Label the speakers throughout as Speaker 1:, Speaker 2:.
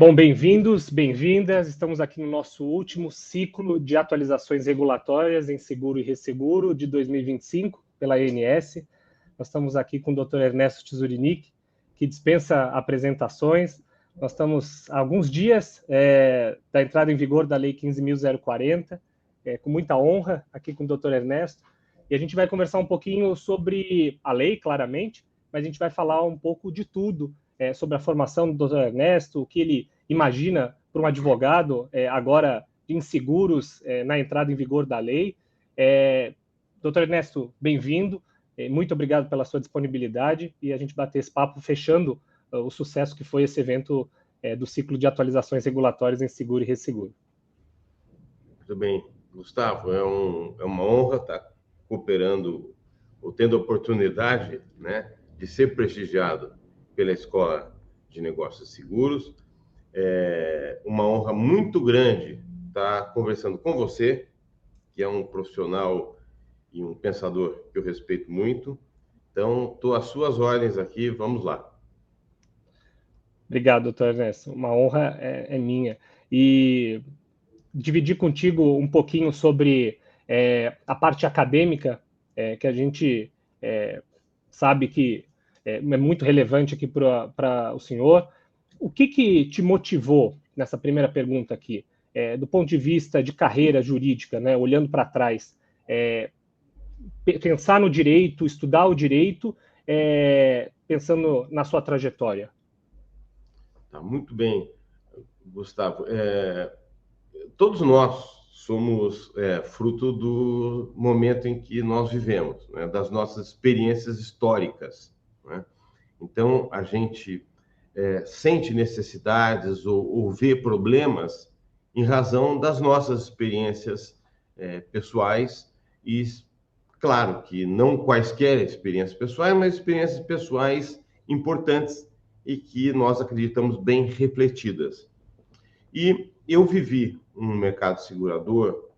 Speaker 1: Bom, bem-vindos, bem-vindas. Estamos aqui no nosso último ciclo de atualizações regulatórias em seguro e resseguro de 2025 pela ANS. Nós estamos aqui com o Dr. Ernesto Tizurinic, que dispensa apresentações. Nós estamos há alguns dias da entrada em vigor da Lei 15.040, com muita honra aqui com o Dr. Ernesto. E a gente vai conversar um pouquinho sobre a lei, claramente, mas a gente vai falar um pouco de tudo, sobre a formação do Dr. Ernesto, o que ele imagina para um advogado agora em seguros na entrada em vigor da lei. Dr. Ernesto, bem-vindo, muito obrigado pela sua disponibilidade e a gente bater esse papo fechando o sucesso que foi esse evento do ciclo de atualizações regulatórias em seguro e resseguro.
Speaker 2: Muito bem, Gustavo, é uma honra estar cooperando ou tendo a oportunidade, né, de ser prestigiado pela Escola de Negócios Seguros. É uma honra muito grande estar conversando com você, que é um profissional e um pensador que eu respeito muito. Então, estou às suas ordens aqui, vamos lá.
Speaker 1: Obrigado, doutor Ernesto. Uma honra é minha. E dividir contigo um pouquinho sobre a parte acadêmica, que a gente sabe que é muito relevante aqui para o senhor. O que te motivou nessa primeira pergunta aqui, do ponto de vista de carreira jurídica, né, olhando para trás, pensar no direito, estudar o direito, pensando na sua trajetória?
Speaker 2: Tá, muito bem, Gustavo. Todos nós somos fruto do momento em que nós vivemos, né, das nossas experiências históricas, né? Então, a gente sente necessidades ou vê problemas em razão das nossas experiências pessoais e, claro, que não quaisquer experiências pessoais, mas experiências pessoais importantes e que nós acreditamos bem refletidas. E eu vivi um mercado segurador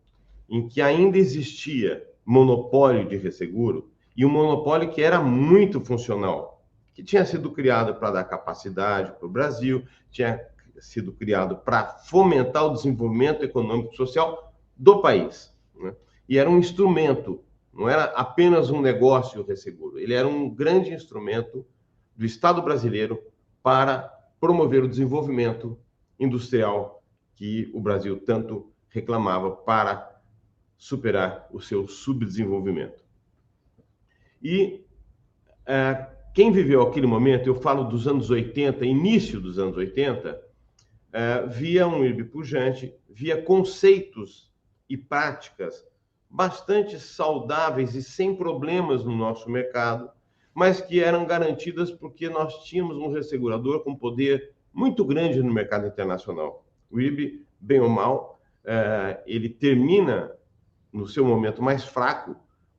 Speaker 2: em que ainda existia monopólio de resseguro e um monopólio que era muito funcional, que tinha sido criado para dar capacidade para o Brasil, tinha sido criado para fomentar o desenvolvimento econômico e social do país, né? E era um instrumento, não era apenas um negócio o resseguro, ele era um grande instrumento do Estado brasileiro para promover o desenvolvimento industrial que o Brasil tanto reclamava para superar o seu subdesenvolvimento. E quem viveu aquele momento, eu falo dos anos 80, início dos anos 80, via um IRB pujante, via conceitos e práticas bastante saudáveis e sem problemas no nosso mercado, mas que eram garantidas porque nós tínhamos um ressegurador com poder muito grande no mercado internacional. O IRB, bem ou mal, ele termina no seu momento mais fraco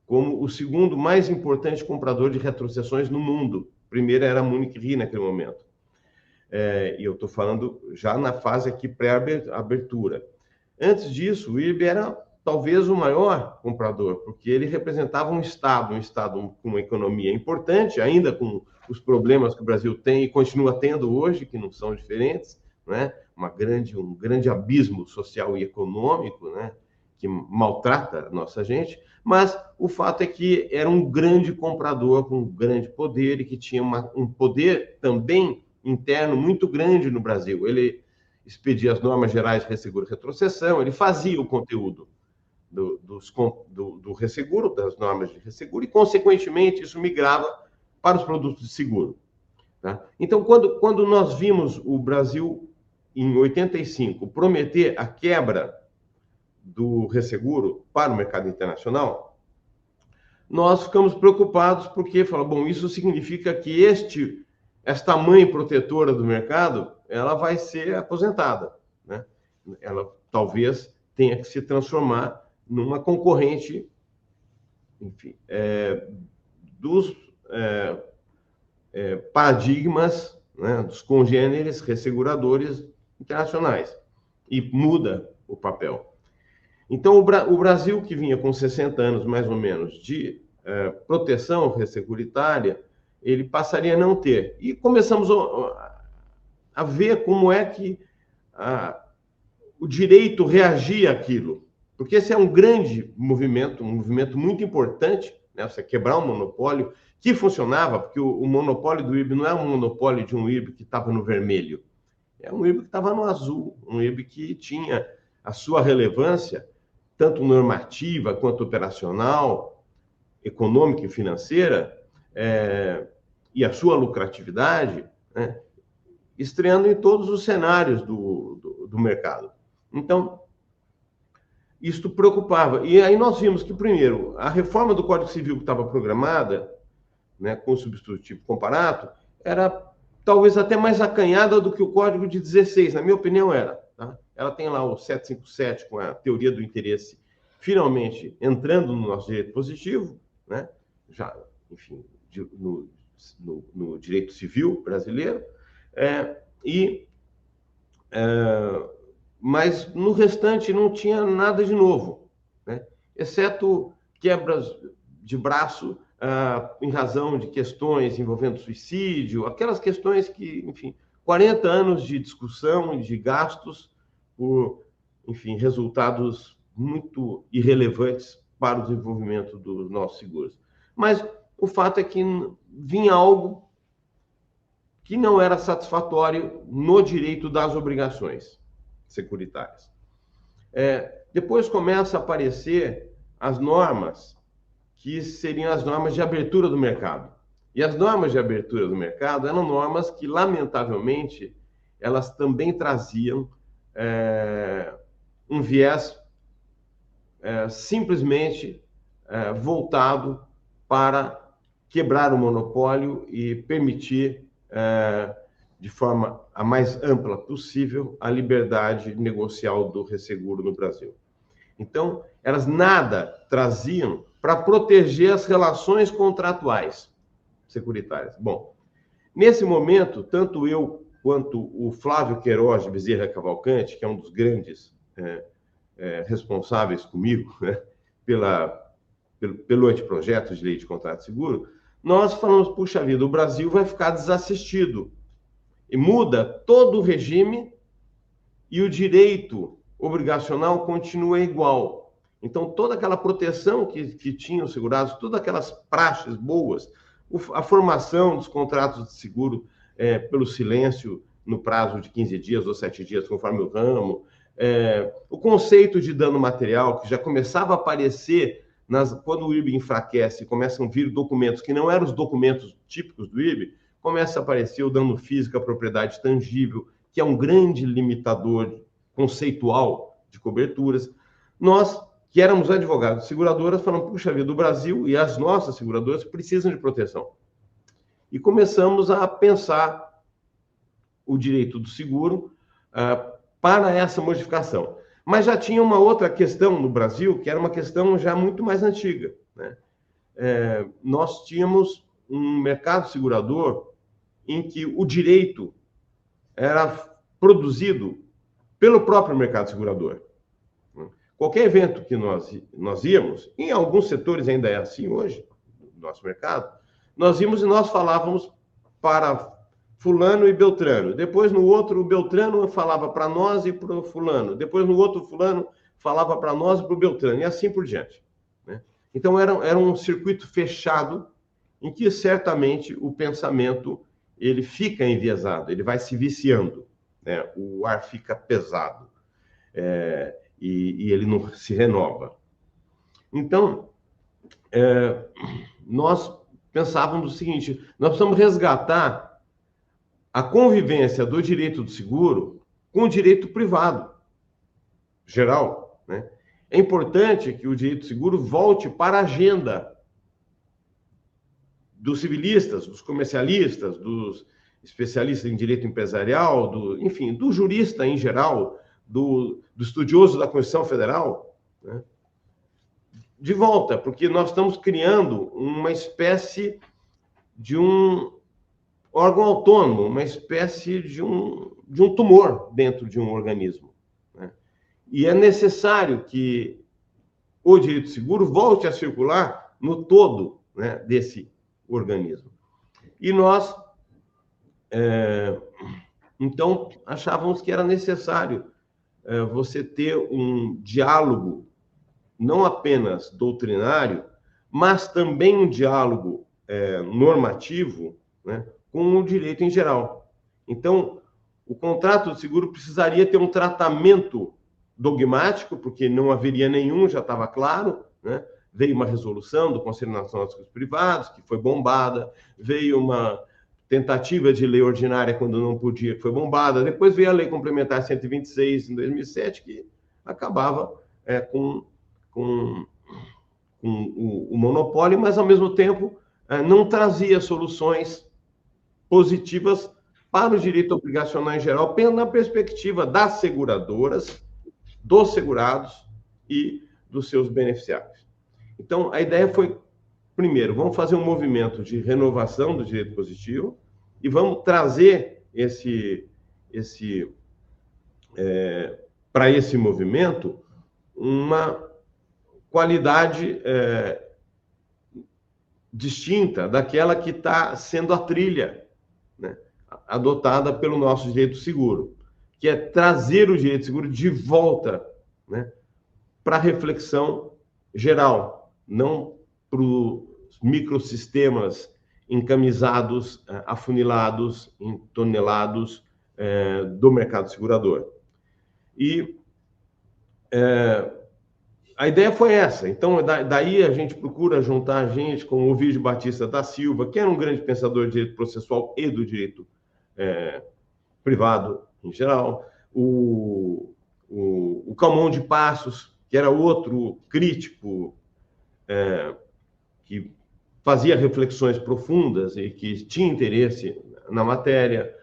Speaker 2: como o segundo mais importante comprador de retrocessões no mundo. Primeiro era a Munich Re naquele momento. E eu estou falando já na fase aqui pré-abertura. Antes disso, o IRB era talvez o maior comprador, porque ele representava um Estado com uma economia importante, ainda com os problemas que o Brasil tem e continua tendo hoje, que não são diferentes, né? Um grande abismo social e econômico, né, que maltrata a nossa gente, mas o fato é que era um grande comprador com um grande poder e que tinha um poder também interno muito grande no Brasil. Ele expedia as normas gerais de resseguro e retrocessão, ele fazia o conteúdo do resseguro, das normas de resseguro, e, consequentemente, isso migrava para os produtos de seguro. Tá? Então, quando nós vimos o Brasil, em 85, prometer a quebra do resseguro para o mercado internacional, nós ficamos preocupados porque falamos, bom, isso significa que esta mãe protetora do mercado, ela vai ser aposentada, né? Ela talvez tenha que se transformar numa concorrente, enfim, dos paradigmas, né, dos congêneres resseguradores internacionais, e muda o papel. Então, o Brasil, que vinha com 60 anos, mais ou menos, de proteção resseguritária, ele passaria a não ter. E começamos a ver como é que o direito reagir àquilo. Porque esse é um grande movimento, um movimento muito importante, né? Você quebrar um monopólio que funcionava, porque o monopólio do IRB não é um monopólio de um IRB que estava no vermelho, é um IRB que estava no azul, um IRB que tinha a sua relevância, tanto normativa quanto operacional, econômica e financeira, e a sua lucratividade, né? Estreando em todos os cenários do mercado. Então, isto preocupava. E aí nós vimos que, primeiro, a reforma do Código Civil que estava programada, né, com o substitutivo comparato, era talvez até mais acanhada do que o Código de 16, na minha opinião era. Tá? Ela tem lá o 757 com a teoria do interesse finalmente entrando no nosso direito positivo, né? Já, enfim, no direito civil brasileiro, mas no restante não tinha nada de novo, né? Exceto quebras de braço em razão de questões envolvendo suicídio, aquelas questões que, enfim, 40 anos de discussão e de gastos por, enfim, resultados muito irrelevantes para o desenvolvimento dos nossos seguros. Mas o fato é que vinha algo que não era satisfatório no direito das obrigações securitárias. Depois começa a aparecer as normas, que seriam as normas de abertura do mercado. E as normas de abertura do mercado eram normas que, lamentavelmente, elas também traziam um viés simplesmente voltado para quebrar o monopólio e permitir, de forma a mais ampla possível, a liberdade negocial do resseguro no Brasil. Então, elas nada traziam para proteger as relações contratuais securitárias. Bom, nesse momento, tanto eu quanto o Flávio Queiroz de Bezerra Cavalcante, que é um dos grandes responsáveis comigo, né, pelo anteprojeto de lei de contrato seguro, nós falamos, puxa vida, o Brasil vai ficar desassistido. E muda todo o regime e o direito obrigacional continua igual. Então, toda aquela proteção que tinham os segurados, todas aquelas praxes boas, a formação dos contratos de seguro pelo silêncio no prazo de 15 dias ou 7 dias, conforme o ramo, o conceito de dano material, que já começava a aparecer quando o IRB enfraquece, começam a vir documentos que não eram os documentos típicos do IRB, começa a aparecer o dano físico à propriedade tangível, que é um grande limitador conceitual de coberturas. Nós, que éramos advogados de seguradoras, falamos, puxa vida, o Brasil e as nossas seguradoras precisam de proteção. E começamos a pensar o direito do seguro para essa modificação. Mas já tinha uma outra questão no Brasil, que era uma questão já muito mais antiga, né? Nós tínhamos um mercado segurador em que o direito era produzido pelo próprio mercado segurador. Qualquer evento que nós íamos, em alguns setores ainda é assim hoje, no nosso mercado, nós íamos e nós falávamos para fulano e beltrano. Depois, no outro, o beltrano falava para nós e para o fulano. Depois, no outro, fulano falava para nós e para o beltrano. E assim por diante, né? Então, era um circuito fechado em que, certamente, o pensamento ele fica enviesado, ele vai se viciando, né? O ar fica pesado e ele não se renova. Então, nós pensávamos o seguinte, nós precisamos resgatar a convivência do direito do seguro com o direito privado, geral, né? É importante que o direito do seguro volte para a agenda dos civilistas, dos comercialistas, dos especialistas em direito empresarial, enfim, do jurista em geral, do estudioso da Constituição Federal, né? De volta, porque nós estamos criando uma espécie de um órgão autônomo, uma espécie de um tumor dentro de um organismo, né? E é necessário que o direito seguro volte a circular no todo, né, desse organismo. E nós Então, achávamos que era necessário você ter um diálogo, não apenas doutrinário, mas também um diálogo normativo, né, com o direito em geral. Então, o contrato de seguro precisaria ter um tratamento dogmático, porque não haveria nenhum, já estava claro, né? Veio uma resolução do Conselho Nacional dos Seguros Privados, que foi bombada, veio uma tentativa de lei ordinária quando não podia, que foi bombada, depois veio a Lei Complementar 126, em 2007, que acabava com o monopólio, mas, ao mesmo tempo, não trazia soluções positivas para o direito obrigacional em geral, na perspectiva das seguradoras, dos segurados e dos seus beneficiários. Então, a ideia foi, primeiro, vamos fazer um movimento de renovação do direito positivo e vamos trazer para esse movimento uma qualidade distinta daquela que está sendo a trilha, né, adotada pelo nosso direito seguro, que é trazer o direito seguro de volta, né, para a reflexão geral, não para os microsistemas encamisados, afunilados, entonelados do mercado segurador. E a ideia foi essa. Então, daí a gente procura juntar a gente com o Ovidio Batista da Silva, que era um grande pensador do direito processual e do direito privado em geral, o Calmon de Passos, que era outro crítico que fazia reflexões profundas e que tinha interesse na matéria.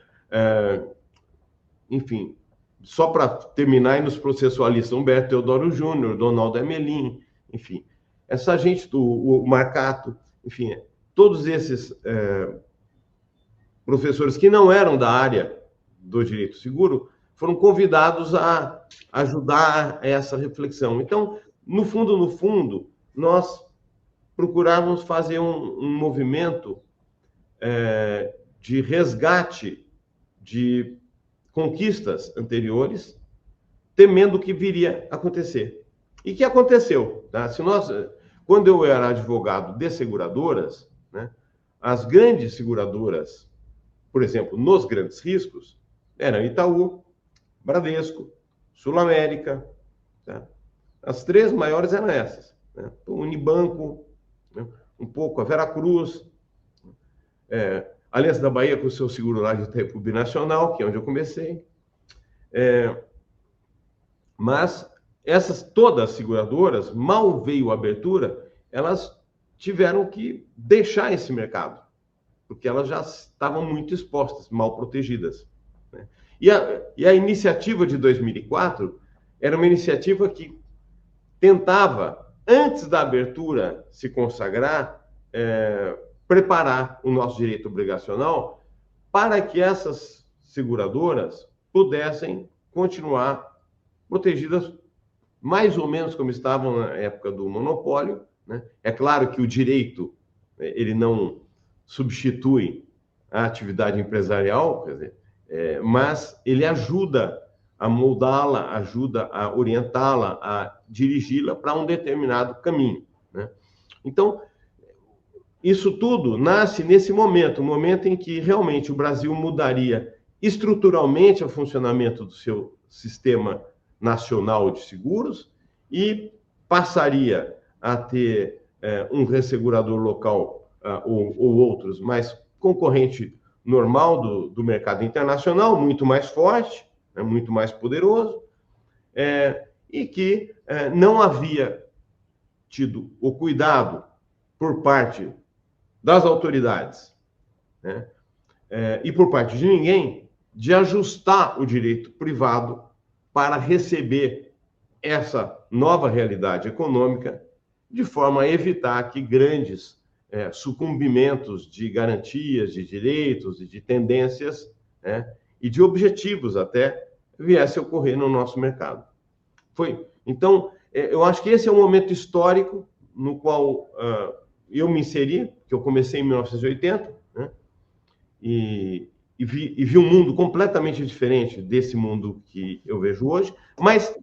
Speaker 2: Enfim, só para terminar, e nos processualistas, Humberto Teodoro Júnior, Donaldo Emelin, enfim, essa gente, o Marcato, enfim, todos esses professores que não eram da área do direito seguro foram convidados a ajudar essa reflexão. Então, no fundo, nós procurávamos fazer um movimento de resgate de conquistas anteriores, temendo o que viria a acontecer. E que aconteceu. Tá? Quando eu era advogado de seguradoras, né, as grandes seguradoras, por exemplo, nos grandes riscos, eram Itaú, Bradesco, Sul América. Tá? As três maiores eram essas. Né? Unibanco, né? Um pouco a Veracruz, Aliança da Bahia com o seu seguro lá de Itaipu Binacional, que é onde eu comecei. Mas todas as seguradoras, mal veio a abertura, elas tiveram que deixar esse mercado, porque elas já estavam muito expostas, mal protegidas. Né? E a iniciativa de 2004 era uma iniciativa que tentava, antes da abertura se consagrar, preparar o nosso direito obrigacional para que essas seguradoras pudessem continuar protegidas mais ou menos como estavam na época do monopólio. Né? É claro que o direito ele não substitui a atividade empresarial, quer dizer, mas ele ajuda a moldá-la, ajuda a orientá-la, a dirigi-la para um determinado caminho. Né? Então, isso tudo nasce nesse momento, em que realmente o Brasil mudaria estruturalmente o funcionamento do seu sistema nacional de seguros e passaria a ter um ressegurador local ou outros, mais concorrente normal do mercado internacional, muito mais forte, né, muito mais poderoso, e que não havia tido o cuidado por parte das autoridades, né, e por parte de ninguém, de ajustar o direito privado para receber essa nova realidade econômica, de forma a evitar que grandes sucumbimentos de garantias, de direitos e de tendências, né, e de objetivos até, viessem a ocorrer no nosso mercado. Então, eu acho que esse é um momento histórico no qual eu me inseri, que eu comecei em 1980, né, e vi um mundo completamente diferente desse mundo que eu vejo hoje, mas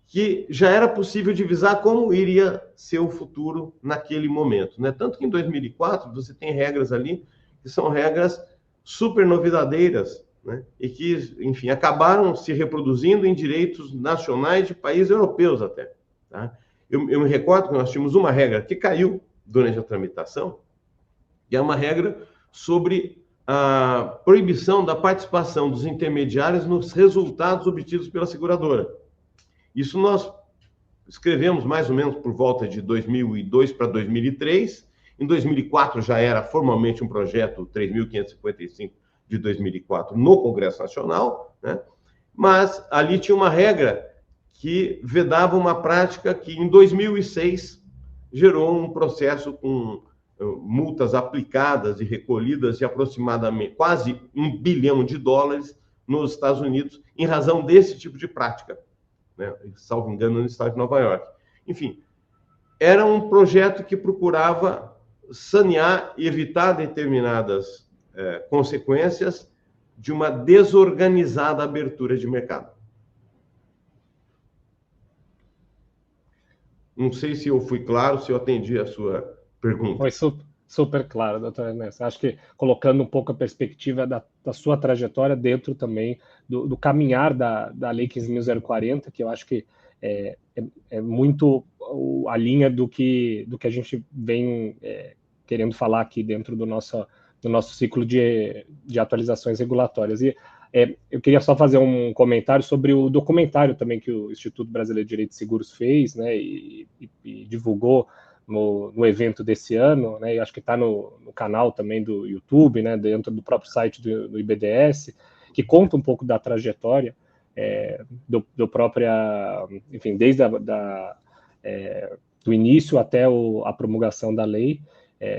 Speaker 2: que já era possível divisar como iria ser o futuro naquele momento, né? Tanto que em 2004 você tem regras ali que são regras super novidadeiras, né? E que, enfim, acabaram se reproduzindo em direitos nacionais de países europeus até, tá? Eu me recordo que nós tínhamos uma regra que caiu durante a tramitação, que é uma regra sobre a proibição da participação dos intermediários nos resultados obtidos pela seguradora. Isso nós escrevemos mais ou menos por volta de 2002 para 2003. Em 2004 já era formalmente um projeto 3.555 de 2004 no Congresso Nacional, né? Mas ali tinha uma regra que vedava uma prática que em 2006 gerou um processo com multas aplicadas e recolhidas de aproximadamente quase $1 bilhão nos Estados Unidos em razão desse tipo de prática, né? Salvo engano, no estado de Nova York. Enfim, era um projeto que procurava sanear e evitar determinadas consequências de uma desorganizada abertura de mercado. Não sei se eu fui claro, se eu atendi a sua pergunta.
Speaker 1: Foi super claro, doutor Ernesto. Acho que colocando um pouco a perspectiva da sua trajetória dentro também do caminhar da Lei 15.040, que eu acho que é muito a linha do que a gente vem querendo falar aqui dentro do nosso ciclo de atualizações regulatórias. E eu queria só fazer um comentário sobre o documentário também que o Instituto Brasileiro de Direito de Seguros fez, né, e divulgou no evento desse ano, né, e acho que está no canal também do YouTube, né, dentro do próprio site do IBDS, que conta um pouco da trajetória do própria, enfim, desde do início até a promulgação da lei,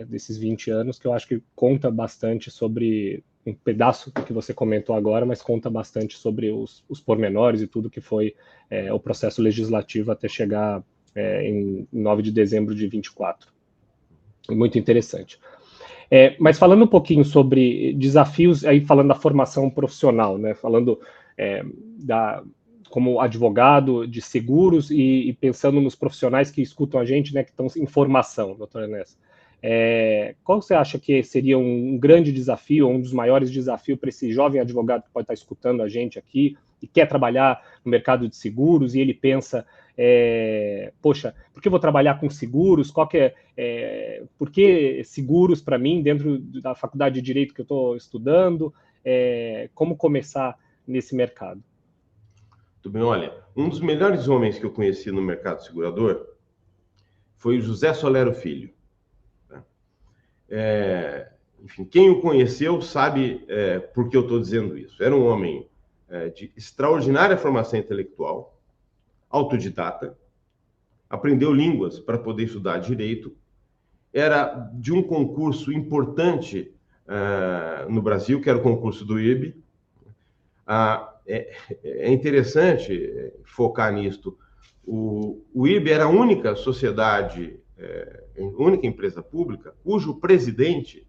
Speaker 1: desses 20 anos, que eu acho que conta bastante sobre um pedaço que você comentou agora, mas conta bastante sobre os pormenores e tudo que foi o processo legislativo até chegar em 9 de dezembro de 24. Muito interessante. Mas falando um pouquinho sobre desafios, aí falando da formação profissional, né? Falando como advogado de seguros e pensando nos profissionais que escutam a gente, né, que estão em formação, doutor Ernesto. Qual você acha que seria um grande desafio, um dos maiores desafios para esse jovem advogado que pode estar escutando a gente aqui e quer trabalhar no mercado de seguros e ele pensa, poxa, por que eu vou trabalhar com seguros? Por que seguros para mim dentro da faculdade de Direito que eu estou estudando? Como começar nesse mercado?
Speaker 2: Muito bem, olha, um dos melhores homens que eu conheci no mercado segurador foi o José Solero Filho. Enfim, quem o conheceu sabe por que eu estou dizendo isso. Era um homem de extraordinária formação intelectual, autodidata, aprendeu línguas para poder estudar direito, era de um concurso importante no Brasil, que era o concurso do IB. É interessante focar nisto. O IB era a única sociedade, única empresa pública, cujo presidente,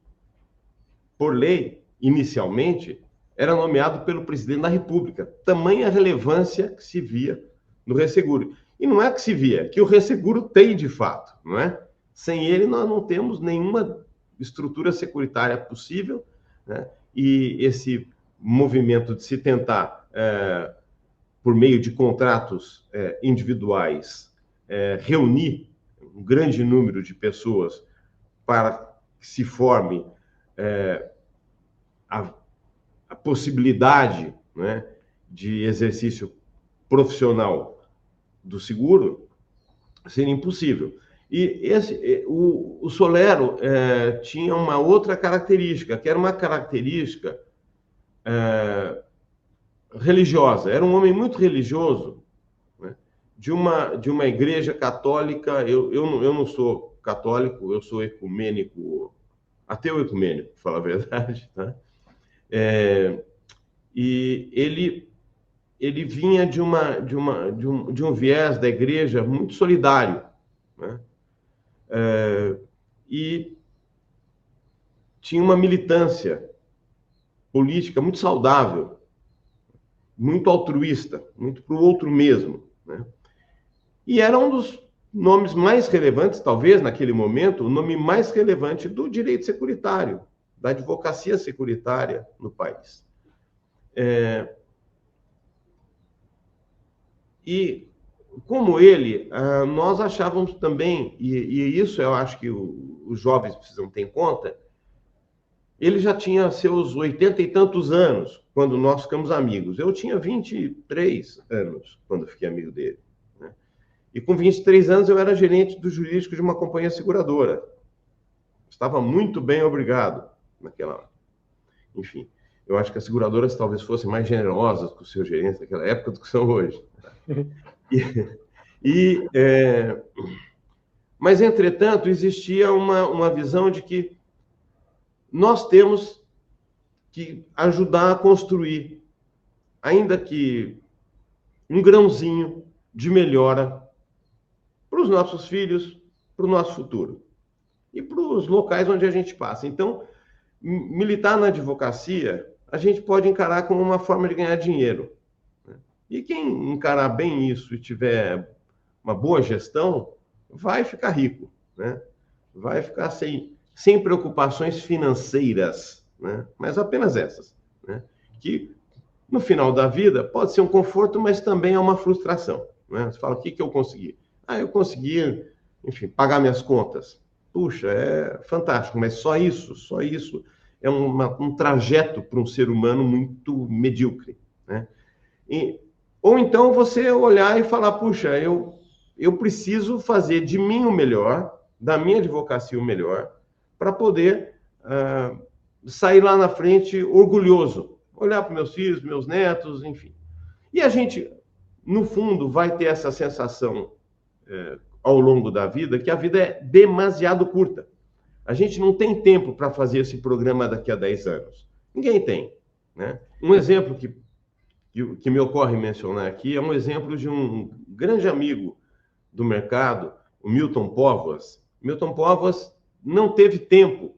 Speaker 2: por lei, inicialmente, era nomeado pelo presidente da República. Tamanha relevância que se via no resseguro. E não é que se via, que o resseguro tem de fato, não é? Sem ele, nós não temos nenhuma estrutura securitária possível, né? E esse movimento de se tentar, por meio de contratos individuais, reunir um grande número de pessoas para que se forme a possibilidade, né, de exercício profissional do seguro, seria impossível. E o Solero tinha uma outra característica, que era uma característica religiosa. Era um homem muito religioso, né, de uma igreja católica. Eu não sou católico, eu sou ecumênico, ateu ecumênico, para falar a verdade, tá? E ele vinha de um viés da igreja muito solidário, né? E tinha uma militância política muito saudável, muito altruísta, muito para o outro mesmo, né? E era um dos nomes mais relevantes, talvez, naquele momento, o nome mais relevante do direito securitário, da advocacia securitária no país. E, como ele, nós achávamos também, e isso eu acho que os jovens precisam ter em conta, ele já tinha seus 80 e tantos anos, quando nós ficamos amigos. Eu tinha 23 anos, quando fiquei amigo dele, né? E com 23 anos eu era gerente do jurídico de uma companhia seguradora. Estava muito bem, obrigado, naquela... Enfim, eu acho que as seguradoras talvez fossem mais generosas com os seus gerentes naquela época do que são hoje. Mas, entretanto, existia uma visão de que nós temos que ajudar a construir, ainda que um grãozinho de melhora para os nossos filhos, para o nosso futuro e para os locais onde a gente passa. Então, militar na advocacia, a gente pode encarar como uma forma de ganhar dinheiro, né? E quem encarar bem isso e tiver uma boa gestão, vai ficar rico, né? Vai ficar sem preocupações financeiras, né? Mas apenas essas, né? Que no final da vida pode ser um conforto, mas também é uma frustração, né? Você fala, o que eu consegui? Eu consegui, enfim, pagar minhas contas. Puxa, é fantástico, mas só isso é um trajeto para um ser humano muito medíocre, né? Ou então você olhar e falar, puxa, eu preciso fazer de mim o melhor, da minha advocacia o melhor, para poder sair lá na frente orgulhoso, olhar para meus filhos, meus netos, enfim. E a gente, no fundo, vai ter essa sensação ao longo da vida, que a vida é demasiado curta. A gente não tem tempo para fazer esse programa daqui a 10 anos. Ninguém tem, né? Um exemplo que me ocorre mencionar aqui é um exemplo de um grande amigo do mercado, o Milton Póvoas. Milton Póvoas não teve tempo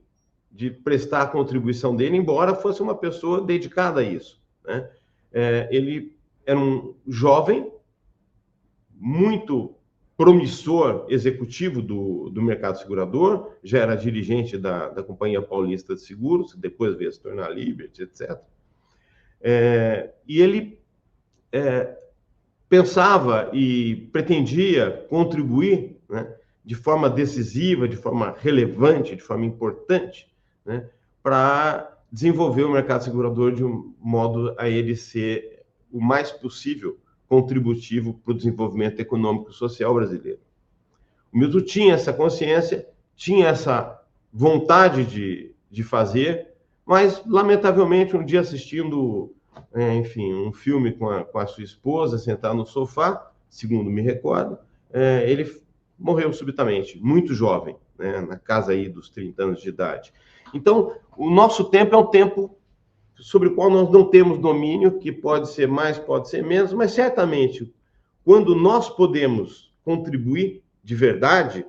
Speaker 2: de prestar a contribuição dele, embora fosse uma pessoa dedicada a isso, né? Ele era um jovem, muito promissor executivo do mercado segurador, já era dirigente da Companhia Paulista de Seguros, depois veio se tornar Liberty, etc. E ele pensava e pretendia contribuir, né, de forma decisiva, de forma relevante, de forma importante, né, para desenvolver o mercado segurador de um modo a ele ser o mais possível contributivo para o desenvolvimento econômico e social brasileiro. O Milton tinha essa consciência, tinha essa vontade de fazer, mas, lamentavelmente, um dia assistindo, enfim, um filme com a sua esposa, sentado no sofá, segundo me recordo, ele morreu subitamente, muito jovem, né, na casa aí dos 30 anos de idade. Então, o nosso tempo é um tempo sobre o qual nós não temos domínio, que pode ser mais, pode ser menos, mas certamente, quando nós podemos contribuir de verdade,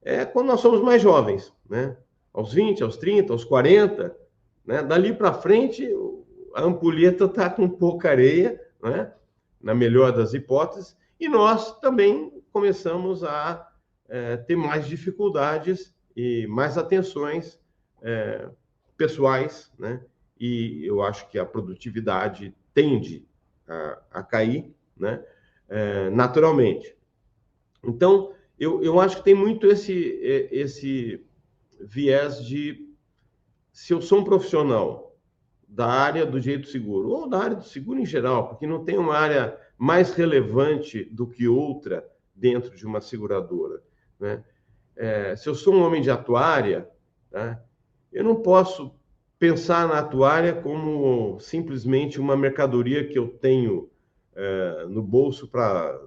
Speaker 2: é quando nós somos mais jovens, né? Aos 20, aos 30, aos 40, né? Dali para frente, a ampulheta está com pouca areia, né? Na melhor das hipóteses, e nós também começamos a ter mais dificuldades e mais atenções pessoais, né? E eu acho que a produtividade tende a cair, né? Naturalmente. Então, eu acho que tem muito esse viés de, se eu sou um profissional da área do direito seguro, ou da área do seguro em geral, porque não tem uma área mais relevante do que outra dentro de uma seguradora, né? Se eu sou um homem de atuária, tá? Eu não posso pensar na atuária como simplesmente uma mercadoria que eu tenho no bolso para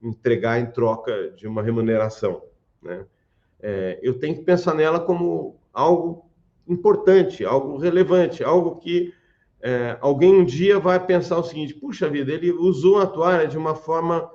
Speaker 2: entregar em troca de uma remuneração, né? Eu tenho que pensar nela como algo importante, algo relevante, algo que alguém um dia vai pensar o seguinte: puxa vida, ele usou a atuária de uma forma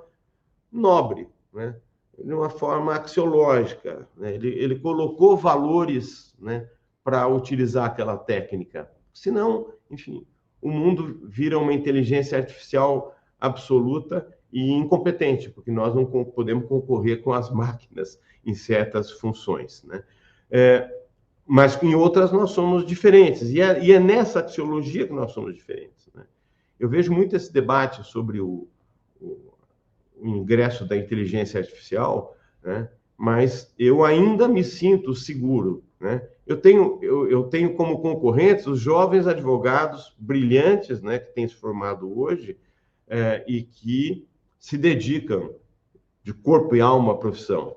Speaker 2: nobre, né? De uma forma axiológica, né? Ele colocou valores, né, para utilizar aquela técnica. Senão, enfim, o mundo vira uma inteligência artificial absoluta e incompetente, porque nós não podemos concorrer com as máquinas em certas funções, né? Mas em outras nós somos diferentes, e é nessa axiologia que nós somos diferentes, né? Eu vejo muito esse debate sobre o ingresso da inteligência artificial, né? Mas eu ainda me sinto seguro, né? Eu tenho como concorrentes os jovens advogados brilhantes, né, que têm se formado hoje, e que se dedicam de corpo e alma à profissão.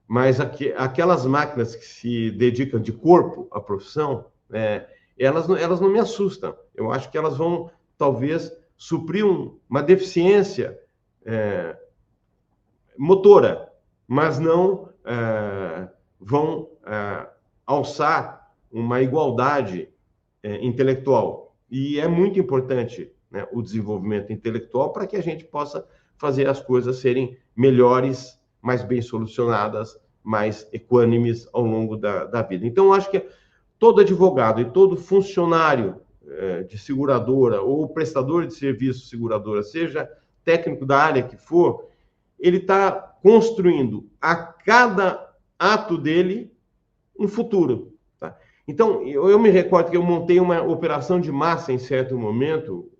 Speaker 2: Mas aquelas máquinas que se dedicam de corpo à profissão, elas não me assustam. Eu acho que elas vão, talvez, suprir uma deficiência motora, mas não vão alçar uma igualdade intelectual. E é muito importante, né, o desenvolvimento intelectual para que a gente possa fazer as coisas serem melhores, mais bem solucionadas, mais equânimes ao longo da vida. Então, eu acho que todo advogado e todo funcionário de seguradora ou prestador de serviço seguradora, seja técnico da área que for, ele está construindo a cada ato dele um futuro. Tá? Então, eu me recordo que eu montei uma operação de massa em certo momento,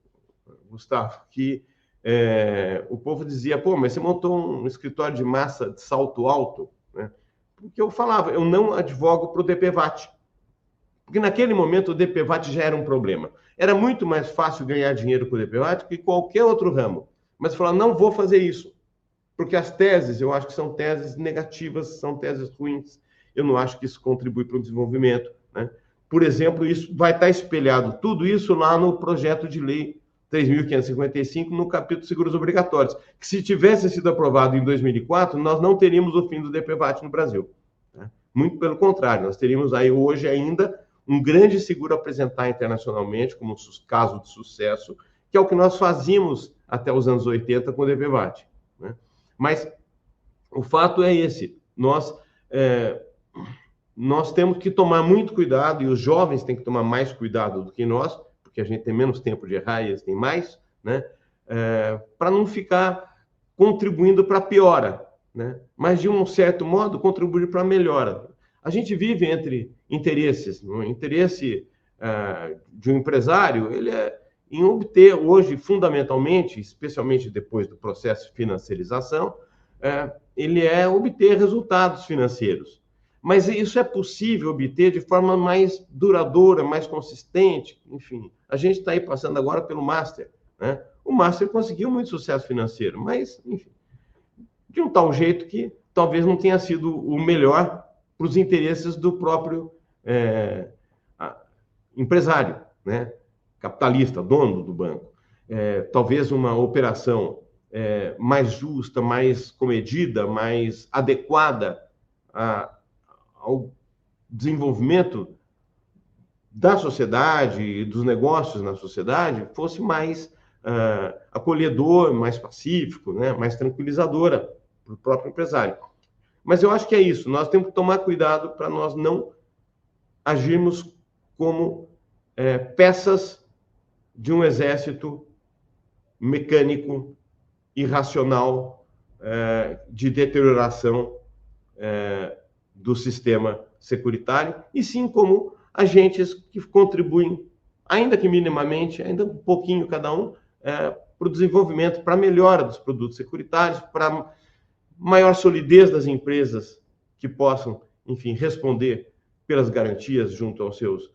Speaker 2: Gustavo, que o povo dizia, pô, mas você montou um escritório de massa de salto alto, né? Porque eu falava, eu não advogo para o DPVAT. Porque naquele momento o DPVAT já era um problema. Era muito mais fácil ganhar dinheiro com o DPVAT que qualquer outro ramo. Mas eu falava, não vou fazer isso. Porque as teses, eu acho que são teses negativas, são teses ruins. Eu não acho que isso contribui para o desenvolvimento, né? Por exemplo, isso vai estar espelhado, tudo isso lá no projeto de lei 3.555, no capítulo de seguros obrigatórios, que se tivesse sido aprovado em 2004, nós não teríamos o fim do DPVAT no Brasil, né? Muito pelo contrário, nós teríamos aí hoje ainda um grande seguro a apresentar internacionalmente, como caso de sucesso, que é o que nós fazíamos até os anos 80 com o DPVAT, né? Mas o fato é esse, nós temos que tomar muito cuidado, e os jovens têm que tomar mais cuidado do que nós, porque a gente tem menos tempo de errar e eles têm mais, né? Para não ficar contribuindo para a piora, né? Mas, de um certo modo, contribuir para a melhora. A gente vive entre interesses. O interesse de um empresário, ele é em obter hoje, fundamentalmente, especialmente depois do processo de financiarização, ele é obter resultados financeiros. Mas isso é possível obter de forma mais duradoura, mais consistente, enfim. A gente está aí passando agora pelo Master, né? O Master conseguiu muito sucesso financeiro, mas, enfim, de um tal jeito que talvez não tenha sido o melhor para os interesses do próprio empresário, né? Capitalista, dono do banco. Talvez uma operação mais justa, mais comedida, mais adequada ao desenvolvimento da sociedade e dos negócios na sociedade fosse mais acolhedor, mais pacífico, né? Mais tranquilizadora para o próprio empresário. Mas eu acho que é isso, nós temos que tomar cuidado para nós não agirmos como peças de um exército mecânico, irracional, de deterioração do sistema securitário, e sim como agentes que contribuem, ainda que minimamente, ainda um pouquinho cada um, para o desenvolvimento, para a melhora dos produtos securitários, para maior solidez das empresas que possam, enfim, responder pelas garantias junto aos seus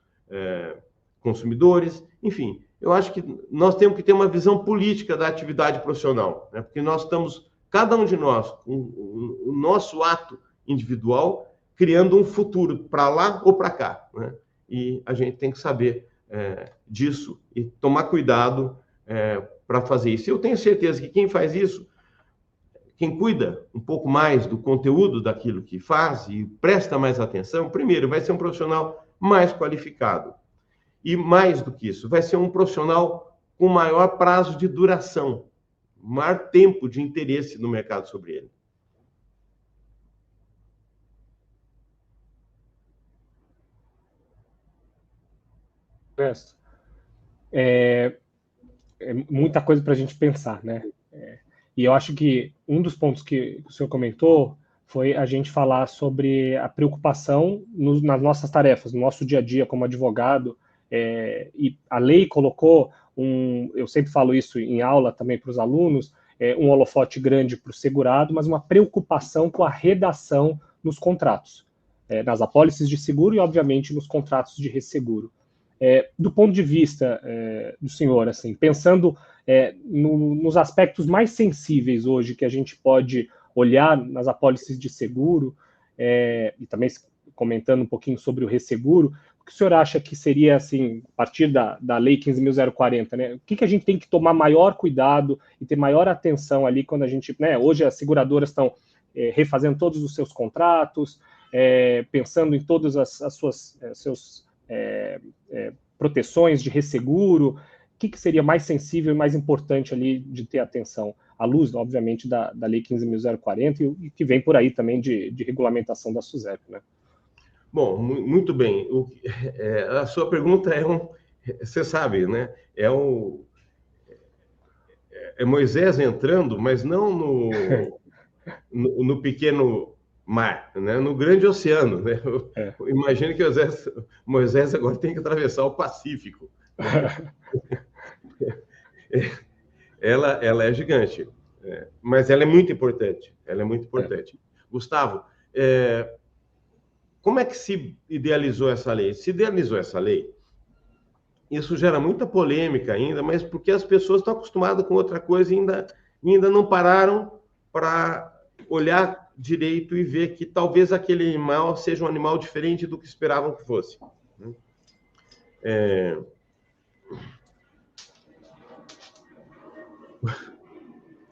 Speaker 2: consumidores. Enfim, eu acho que nós temos que ter uma visão política da atividade profissional, né? Porque nós estamos, cada um de nós, com o nosso ato individual, criando um futuro para lá ou para cá, né? E a gente tem que saber disso e tomar cuidado para fazer isso. Eu tenho certeza que quem faz isso, quem cuida um pouco mais do conteúdo daquilo que faz e presta mais atenção, primeiro, vai ser um profissional mais qualificado. E mais do que isso, vai ser um profissional com maior prazo de duração, maior tempo de interesse no mercado sobre ele.
Speaker 1: é muita coisa para a gente pensar, né? E eu acho que um dos pontos que o senhor comentou foi a gente falar sobre a preocupação nas nossas tarefas, no nosso dia a dia como advogado, e a lei colocou eu sempre falo isso em aula também para os alunos, um holofote grande para o segurado, mas uma preocupação com a redação nos contratos, nas apólices de seguro e, obviamente, nos contratos de resseguro. Do ponto de vista do senhor, assim, pensando nos aspectos mais sensíveis hoje que a gente pode olhar nas apólices de seguro, e também comentando um pouquinho sobre o resseguro, o que o senhor acha que seria, assim, a partir da Lei 15.040, né? O que a gente tem que tomar maior cuidado e ter maior atenção ali quando a gente, né? Hoje as seguradoras estão refazendo todos os seus contratos, pensando em todas as suas proteções de resseguro. O que seria mais sensível e mais importante ali de ter atenção? À luz, obviamente, da Lei 15.040 e que vem por aí também de regulamentação da SUSEP, né?
Speaker 2: Bom, muito bem. A sua pergunta você sabe, né? É Moisés entrando, mas não no pequeno mar, né? No grande oceano, né? Imagino que Moisés agora tem que atravessar o Pacífico. Ela é gigante, mas ela é muito importante. Ela é muito importante. Gustavo, como é que se idealizou essa lei? Se idealizou essa lei, isso gera muita polêmica ainda, mas porque as pessoas estão acostumadas com outra coisa e ainda não pararam para olhar direito e ver que talvez aquele animal seja um animal diferente do que esperavam que fosse.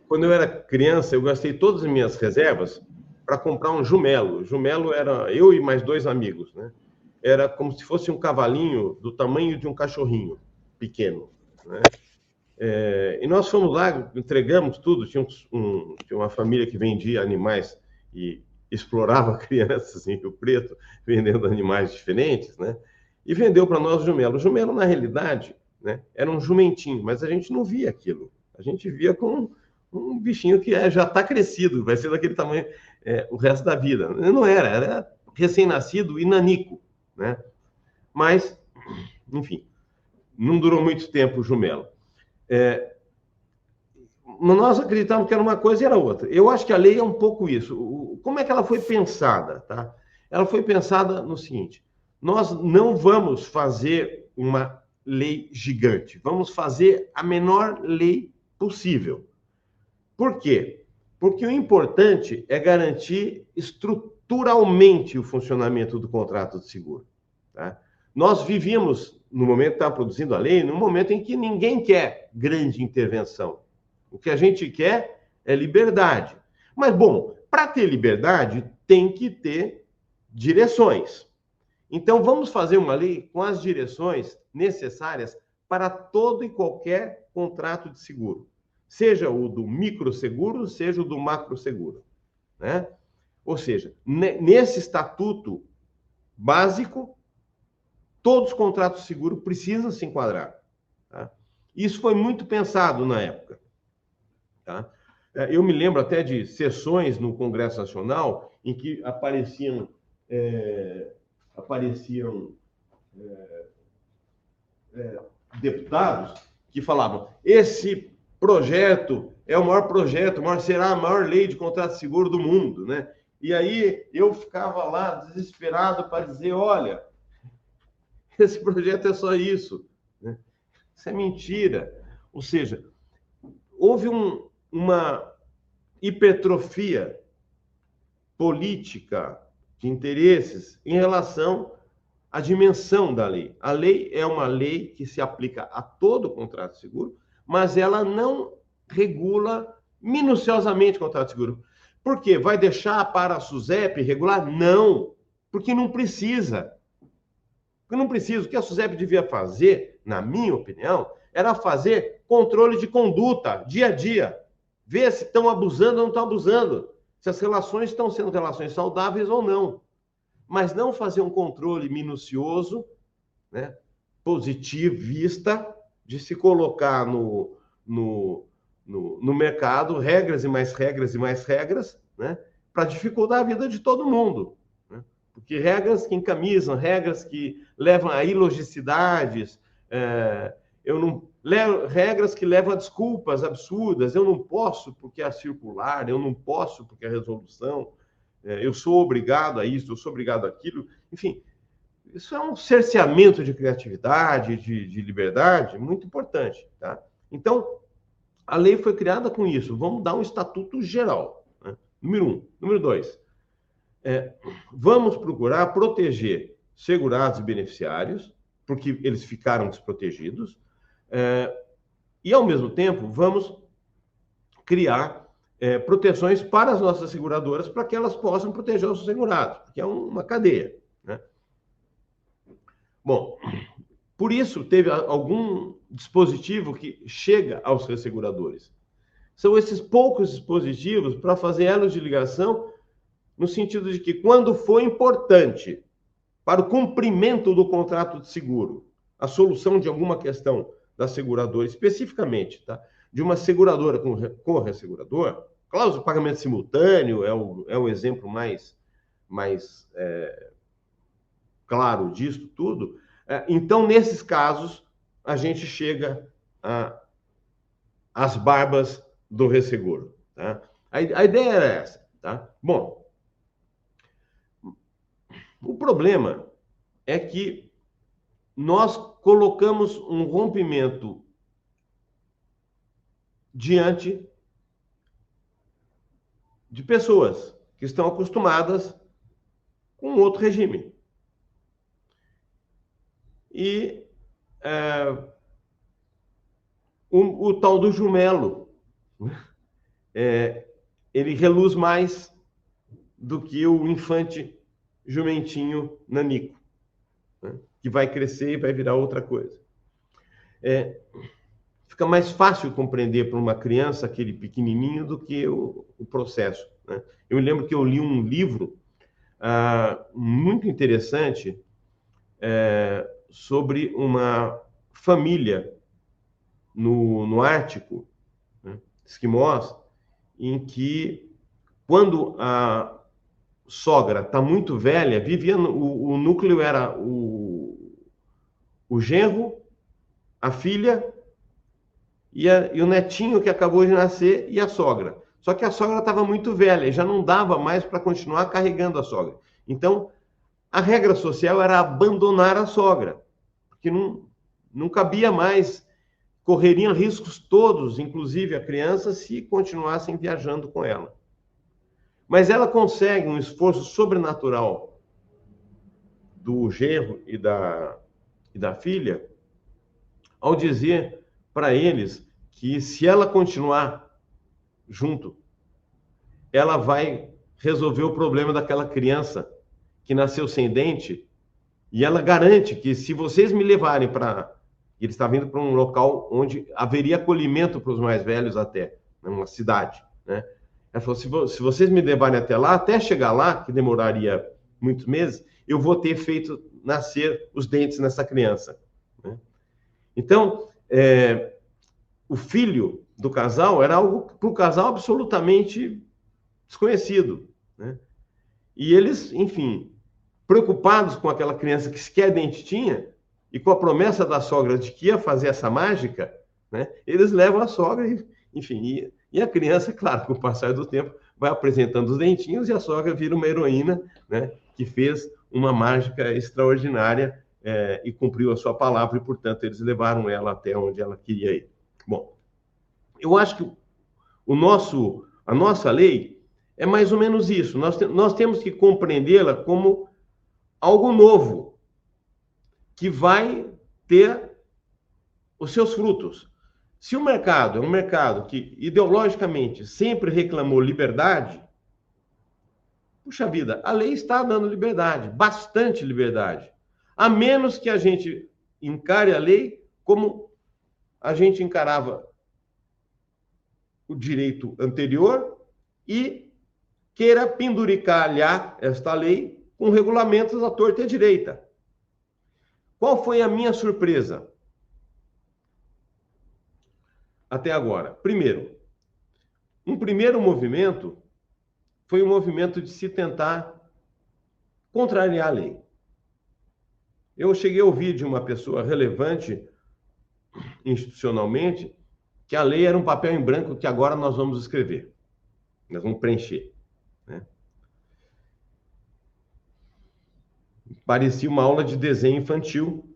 Speaker 2: Quando eu era criança, eu gastei todas as minhas reservas para comprar um jumelo. O jumelo era eu e mais 2 amigos, né? Era como se fosse um cavalinho do tamanho de um cachorrinho pequeno, né? E nós fomos lá, entregamos tudo. Tinha uma família que vendia animais e explorava crianças em Rio Preto, vendendo animais diferentes, né? E vendeu para nós o jumelo. O jumelo, na realidade, né, era um jumentinho, mas a gente não via aquilo. A gente via como um bichinho que já está crescido, vai ser daquele tamanho o resto da vida. Não era recém-nascido e nanico, né? Mas, enfim, não durou muito tempo o jumelo. Nós acreditávamos que era uma coisa e era outra. Eu acho que a lei é um pouco isso. Como é que ela foi pensada? Tá? Ela foi pensada no seguinte: nós não vamos fazer uma lei gigante, vamos fazer a menor lei possível. Por quê? Porque o importante é garantir estruturalmente o funcionamento do contrato de seguro. Tá? Nós vivíamos, no momento que estava produzindo a lei, num momento em que ninguém quer grande intervenção. O que a gente quer é liberdade. Mas, bom, para ter liberdade, tem que ter direções. Então, vamos fazer uma lei com as direções necessárias para todo e qualquer contrato de seguro. Seja o do microseguro, seja o do macroseguro, né? Ou seja, nesse estatuto básico, todos os contratos de seguro precisam se enquadrar. Tá? Isso foi muito pensado na época. Tá? Eu me lembro até de sessões no Congresso Nacional em que apareciam deputados que falavam: esse projeto é o maior projeto, será a maior lei de contrato de seguro do mundo, né? E aí eu ficava lá desesperado para dizer: olha, esse projeto é só isso, né? Isso é mentira. Ou seja, houve uma hipertrofia política de interesses em relação à dimensão da lei. A lei é uma lei que se aplica a todo o contrato de seguro, mas ela não regula minuciosamente o contrato de seguro. Por quê? Vai deixar para a SUSEP regular? Não, porque não precisa. Porque não precisa. O que a SUSEP devia fazer, na minha opinião, era fazer controle de conduta, dia a dia. Ver se estão abusando ou não estão abusando. Se as relações estão sendo relações saudáveis ou não. Mas não fazer um controle minucioso, né, positivista, de se colocar no mercado regras e mais regras e mais regras, né, para dificultar a vida de todo mundo. Né? Porque regras que encamisam, regras que levam a ilogicidades, regras que levam a desculpas absurdas. Eu não posso porque é circular, eu não posso porque é resolução, eu sou obrigado a isso, eu sou obrigado àquilo. Enfim, isso é um cerceamento de criatividade, de liberdade, muito importante. Tá? Então, a lei foi criada com isso. Vamos dar um estatuto geral. Né? Número 1. Número 2. Vamos procurar proteger segurados e beneficiários, porque eles ficaram desprotegidos. E, ao mesmo tempo, vamos criar proteções para as nossas seguradoras, para que elas possam proteger os segurados, porque é uma cadeia. Né? Bom, por isso teve algum dispositivo que chega aos resseguradores. São esses poucos dispositivos para fazer elos de ligação, no sentido de que, quando for importante para o cumprimento do contrato de seguro, a solução de alguma questão da seguradora, especificamente, tá? De uma seguradora com o ressegurador, cláusula de pagamento simultâneo é o exemplo mais claro disso tudo. Então, nesses casos, a gente chega às barbas do resseguro. Tá? A ideia era essa. Tá? Bom, o problema é que nós colocamos um rompimento diante de pessoas que estão acostumadas com outro regime. E o tal do jumelo, ele reluz mais do que o infante jumentinho nanico, né? Que vai crescer e vai virar outra coisa. Fica mais fácil compreender para uma criança aquele pequenininho do que o processo. Né? Eu me lembro que eu li um livro muito interessante sobre uma família no Ártico, né, esquimós, em que, quando a sogra está muito velha, vivia o núcleo era o genro, a filha e o netinho que acabou de nascer e a sogra. Só que a sogra estava muito velha e já não dava mais para continuar carregando a sogra. Então, a regra social era abandonar a sogra, porque não cabia mais, correriam riscos todos, inclusive a criança, se continuassem viajando com ela. Mas ela consegue um esforço sobrenatural do genro e da filha, ao dizer para eles que, se ela continuar junto, ela vai resolver o problema daquela criança que nasceu sem dente, e ela garante que, se vocês me levarem para... Ele está vindo para um local onde haveria acolhimento para os mais velhos, até, numa cidade, né? Ela falou, se vocês me levarem até lá, até chegar lá, que demoraria muitos meses, eu vou ter feito nascer os dentes nessa criança. Né? Então, o filho do casal era algo para o casal absolutamente desconhecido. Né? E eles, enfim, preocupados com aquela criança que sequer dente tinha, e com a promessa da sogra de que ia fazer essa mágica, né, eles levam a sogra, enfim, e a criança, claro, com o passar do tempo, vai apresentando os dentinhos e a sogra vira uma heroína, né, que fez uma mágica extraordinária e cumpriu a sua palavra, e, portanto, eles levaram ela até onde ela queria ir. Bom, eu acho que a nossa lei é mais ou menos isso. Nós temos que compreendê-la como algo novo, que vai ter os seus frutos. Se o mercado é um mercado que, ideologicamente, sempre reclamou liberdade, puxa vida, a lei está dando liberdade, bastante liberdade. A menos que a gente encare a lei como a gente encarava o direito anterior e queira penduricalhar esta lei com regulamentos à torta e à direita. Qual foi a minha surpresa? até agora? Primeiro, um primeiro movimento foi um movimento de se tentar contrariar a lei. Eu cheguei a ouvir de uma pessoa relevante institucionalmente que a lei era um papel em branco que agora nós vamos escrever, nós vamos preencher, né? Parecia uma aula de desenho infantil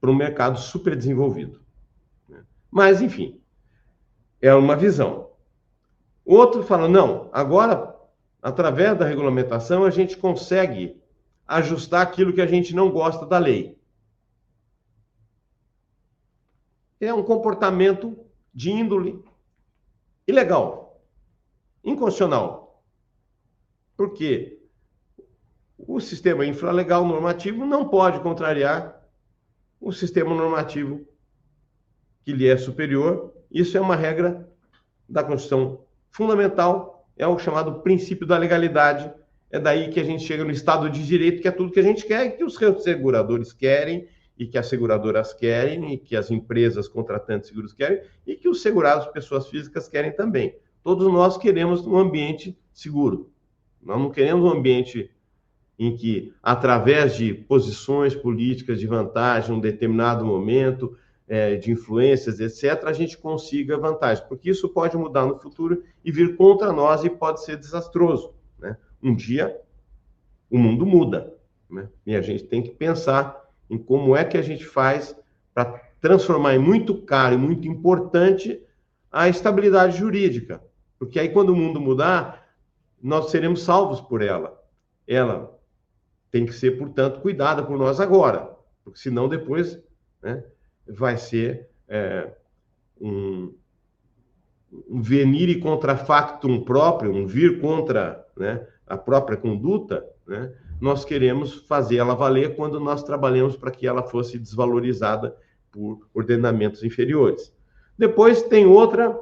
Speaker 2: para um mercado super desenvolvido, né? Mas, enfim, é uma visão. O outro fala, não, agora, através da regulamentação, a gente consegue ajustar aquilo que a gente não gosta da lei. É um comportamento de índole ilegal, inconstitucional. Por quê? O sistema infralegal normativo não pode contrariar o sistema normativo que lhe é superior. Isso é uma regra da Constituição fundamental, é o chamado princípio da legalidade. É daí que a gente chega no Estado de Direito, que é tudo que a gente quer, e que os seguradores querem, e que as seguradoras querem, e que as empresas contratantes de seguros querem, e que os segurados, pessoas físicas, querem também. Todos nós queremos um ambiente seguro. Nós não queremos um ambiente em que, através de posições políticas de vantagem, em um determinado momento, de influências, etc., a gente consiga vantagem, porque isso pode mudar no futuro e vir contra nós e pode ser desastroso, né? Um dia, o mundo muda, né? E a gente tem que pensar em como é que a gente faz para transformar em muito caro e muito importante a estabilidade jurídica, porque aí, quando o mundo mudar, nós seremos salvos por ela. Ela tem que ser, portanto, cuidada por nós agora, porque senão depois, né, vai ser um venire contra factum próprio, um vir contra, né, a própria conduta, né? Nós queremos fazer ela valer quando nós trabalhamos para que ela fosse desvalorizada por ordenamentos inferiores. Depois tem outra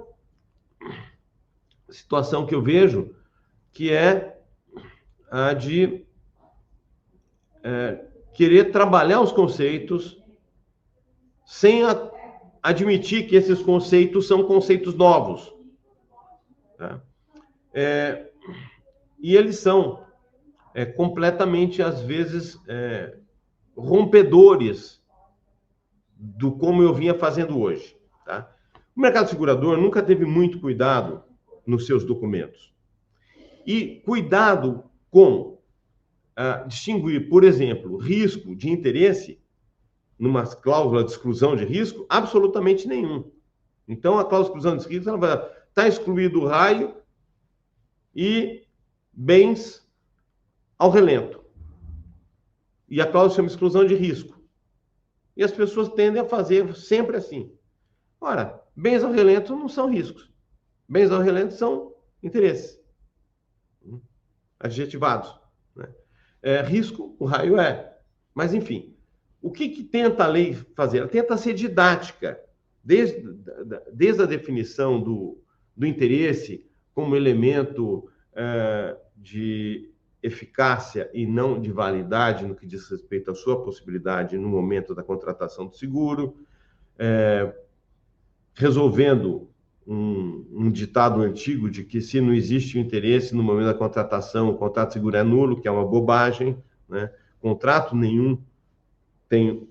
Speaker 2: situação que eu vejo, que é a de querer trabalhar os conceitos sem admitir que esses conceitos são conceitos novos, tá? E eles são completamente, às vezes, rompedores do como eu vinha fazendo hoje, tá? O mercado segurador nunca teve muito cuidado nos seus documentos. E cuidado com distinguir, por exemplo, risco de interesse numa cláusula de exclusão de risco, absolutamente nenhum. Então, a cláusula de exclusão de risco, ela vai estar excluído o raio e bens ao relento. E a cláusula chama exclusão de risco. E as pessoas tendem a fazer sempre assim. Ora, bens ao relento não são riscos. Bens ao relento são interesses adjetivados, né? Risco, o raio é. Mas, enfim, o que tenta a lei fazer? Ela tenta ser didática, desde a definição do interesse como elemento de eficácia e não de validade no que diz respeito à sua possibilidade no momento da contratação do seguro, resolvendo um ditado antigo de que se não existe o interesse no momento da contratação, o contrato de seguro é nulo, que é uma bobagem, né? Contrato nenhum tem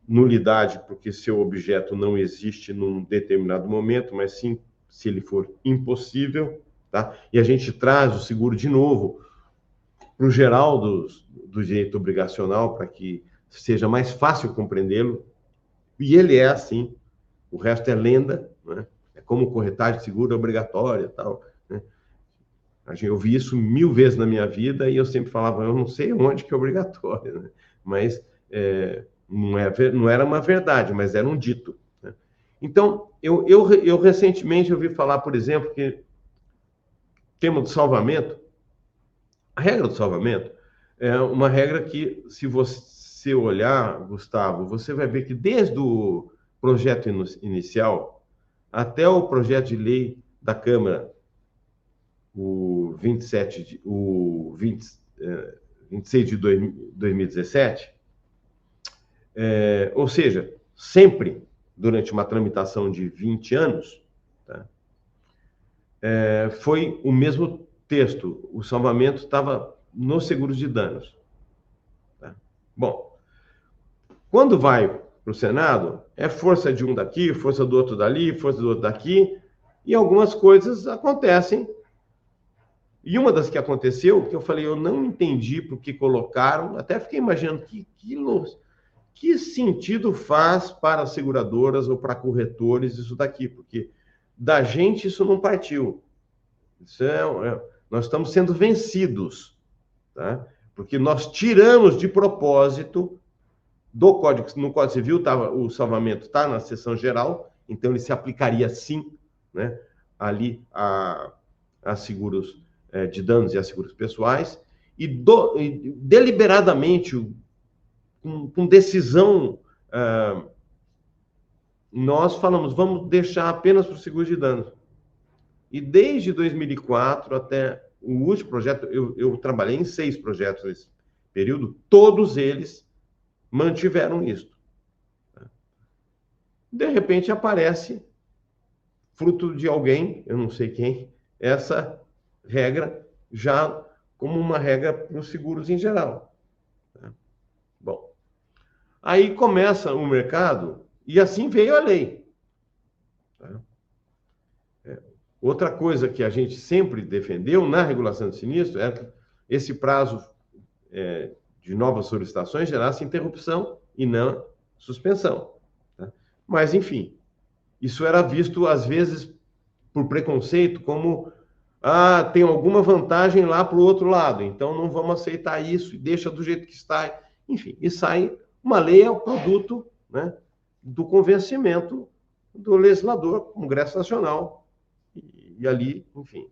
Speaker 2: nulidade porque seu objeto não existe num determinado momento, mas sim se ele for impossível, tá? E a gente traz o seguro de novo para o geral do direito obrigacional, para que seja mais fácil compreendê-lo, e ele é assim, o resto é lenda, né? É como corretagem de seguro obrigatória e tal, né? Eu vi isso 1000 vezes na minha vida e eu sempre falava, eu não sei onde que é obrigatório, né? Mas não era uma verdade, mas era um dito, né? Então, eu recentemente ouvi falar, por exemplo, que tema do salvamento, a regra do salvamento é uma regra que, se você olhar, Gustavo, você vai ver que desde o projeto inicial até o projeto de lei da Câmara, o 26 de 2017, ou seja, sempre, durante uma tramitação de 20 anos, tá? Foi o mesmo texto. O salvamento estava nos seguros de danos. Tá? Bom, quando vai para o Senado, é força de um daqui, força do outro dali, força do outro daqui, e algumas coisas acontecem. E uma das que aconteceu, que eu falei, eu não entendi por que colocaram, até fiquei imaginando que sentido faz para as seguradoras ou para corretores isso daqui, porque da gente isso não partiu. Isso nós estamos sendo vencidos, tá? Porque nós tiramos de propósito do Código, no Código Civil, o salvamento está na seção geral, então ele se aplicaria sim, né, ali a seguros de danos e a seguros pessoais, e deliberadamente, com decisão, nós falamos, vamos deixar apenas para o seguro de danos. E desde 2004 até o último projeto, eu trabalhei em 6 projetos nesse período, todos eles mantiveram isso. De repente aparece, fruto de alguém, eu não sei quem, essa regra já como uma regra para os seguros em geral. Bom, aí começa o mercado e assim veio a lei. Outra coisa que a gente sempre defendeu na regulação de sinistro é que esse prazo de novas solicitações gerasse interrupção e não suspensão. Tá? Mas, enfim, isso era visto, às vezes, por preconceito, como tem alguma vantagem lá para o outro lado, então não vamos aceitar isso e deixa do jeito que está. Enfim, e sai uma lei, é o produto, né, do convencimento do legislador, Congresso Nacional, e ali, enfim,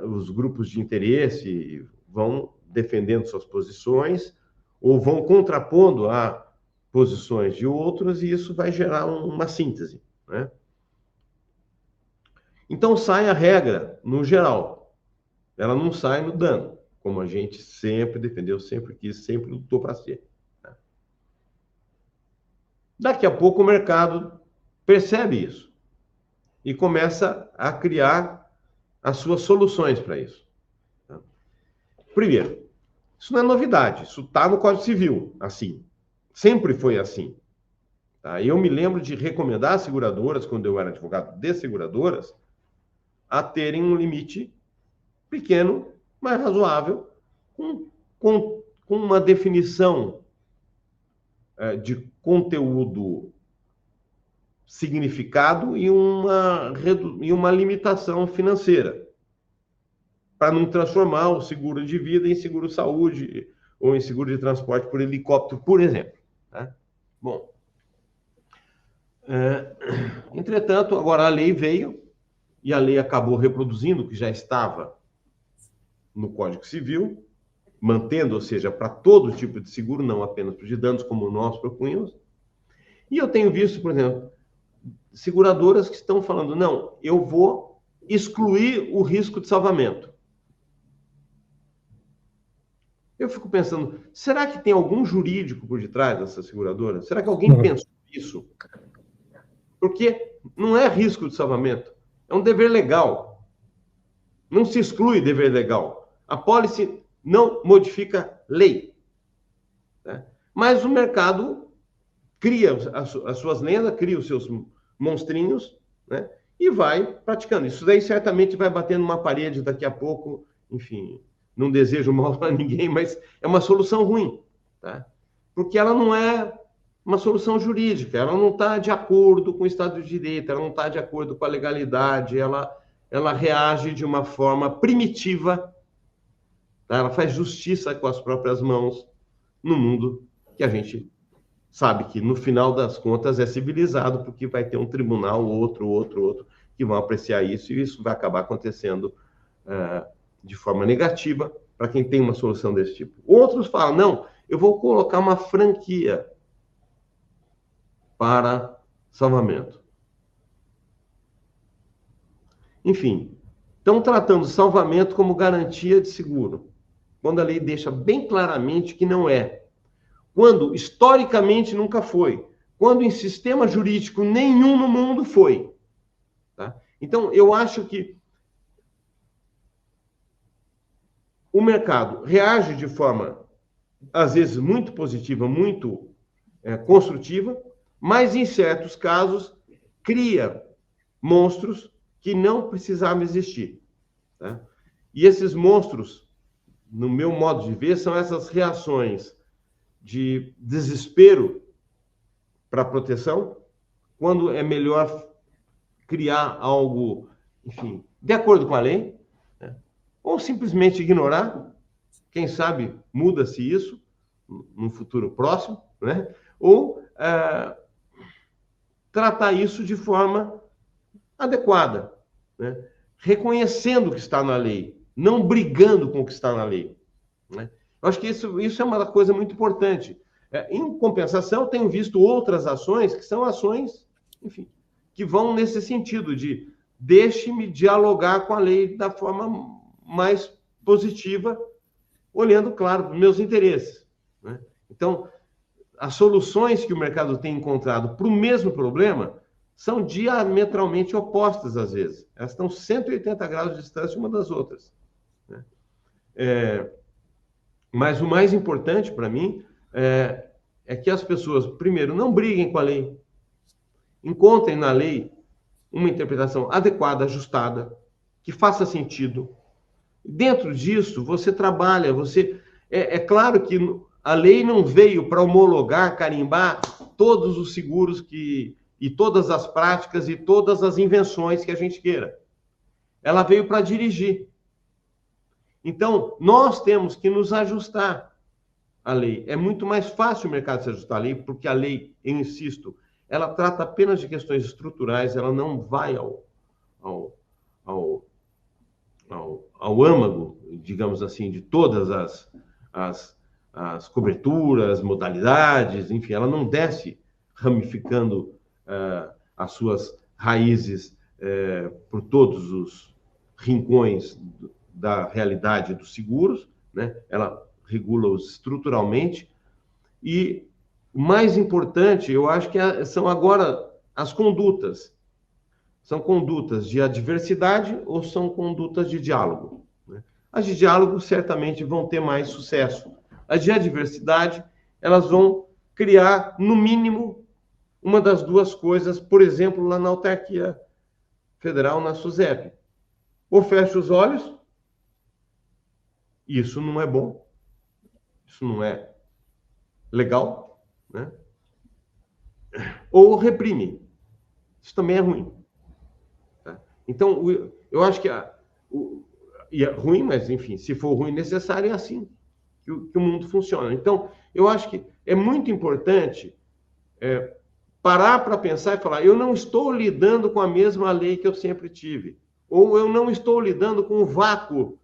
Speaker 2: os grupos de interesse vão defendendo suas posições ou vão contrapondo a posições de outros e isso vai gerar uma síntese, né? Então sai a regra no geral, ela não sai no dano, como a gente sempre defendeu, sempre quis, sempre lutou para ser. Né? Daqui a pouco o mercado percebe isso e começa a criar as suas soluções para isso. Tá? Primeiro, isso não é novidade, isso está no Código Civil, assim. Sempre foi assim. Tá? Eu me lembro de recomendar às seguradoras, quando eu era advogado de seguradoras, a terem um limite pequeno, mas razoável, com uma definição de conteúdo significado e uma limitação financeira, para não transformar o seguro de vida em seguro saúde ou em seguro de transporte por helicóptero, por exemplo. Tá? Bom, entretanto, agora a lei veio e a lei acabou reproduzindo o que já estava no Código Civil, mantendo, ou seja, para todo tipo de seguro, não apenas para os de danos, como nós propunhamos. E eu tenho visto, por exemplo, seguradoras que estão falando, não, eu vou excluir o risco de salvamento. Eu fico pensando, será que tem algum jurídico por detrás dessa seguradora? Será que alguém pensou nisso? Porque não é risco de salvamento, é um dever legal. Não se exclui dever legal. A pólice não modifica lei. Né? Mas o mercado cria as suas lendas, cria os seus monstrinhos, né? E vai praticando. Isso daí certamente vai bater numa parede daqui a pouco, enfim, não desejo mal para ninguém, mas é uma solução ruim, tá? Porque ela não é uma solução jurídica, ela não está de acordo com o Estado de Direito, ela não está de acordo com a legalidade, ela reage de uma forma primitiva, tá? Ela faz justiça com as próprias mãos no mundo que a gente sabe que, no final das contas, é civilizado, porque vai ter um tribunal, outro, que vão apreciar isso, e isso vai acabar acontecendo de forma negativa para quem tem uma solução desse tipo. Outros falam, não, eu vou colocar uma franquia para salvamento. Enfim, estão tratando salvamento como garantia de seguro, quando a lei deixa bem claramente que não é. Quando, historicamente, nunca foi. quando em sistema jurídico nenhum no mundo foi. Tá? Então, eu acho que o mercado reage de forma, às vezes, muito positiva, muito construtiva, mas, em certos casos, cria monstros que não precisavam existir. Tá? E esses monstros, no meu modo de ver, são essas reações de desespero para proteção, quando é melhor criar algo, enfim, de acordo com a lei, né? Ou simplesmente ignorar, quem sabe muda-se isso no futuro próximo, né? Ou tratar isso de forma adequada, né? Reconhecendo o que está na lei, não brigando com o que está na lei, né? Eu acho que isso é uma coisa muito importante. Em compensação, tenho visto outras ações que são ações, enfim, que vão nesse sentido de deixe-me dialogar com a lei da forma mais positiva, olhando, claro, para os meus interesses, né? Então, as soluções que o mercado tem encontrado para o mesmo problema são diametralmente opostas, às vezes. Elas estão 180 graus de distância uma das outras, né? Mas o mais importante para mim é que as pessoas, primeiro, não briguem com a lei, encontrem na lei uma interpretação adequada, ajustada, que faça sentido. Dentro disso, você trabalha, é claro que a lei não veio para homologar, carimbar todos os seguros e todas as práticas e todas as invenções que a gente queira. Ela veio para dirigir. Então, nós temos que nos ajustar à lei. É muito mais fácil o mercado se ajustar à lei, porque a lei, eu insisto, ela trata apenas de questões estruturais, ela não vai ao âmago, digamos assim, de todas as coberturas, modalidades, enfim, ela não desce ramificando as suas raízes por todos os rincões da realidade dos seguros, né? Ela regula-os estruturalmente. E o mais importante, eu acho que são agora as condutas. São condutas de adversidade ou são condutas de diálogo, né? As de diálogo certamente vão ter mais sucesso. As de adversidade, elas vão criar, no mínimo, uma das duas coisas, por exemplo, lá na autarquia federal, na SUSEP. Ou fecha os olhos, isso não é bom, isso não é legal, né? Ou reprime, isso também é ruim. Tá? Então, eu acho que e é ruim, mas enfim, se for ruim necessário, é assim que o mundo funciona. Então, eu acho que é muito importante parar para pensar e falar, eu não estou lidando com a mesma lei que eu sempre tive, ou eu não estou lidando com o vácuo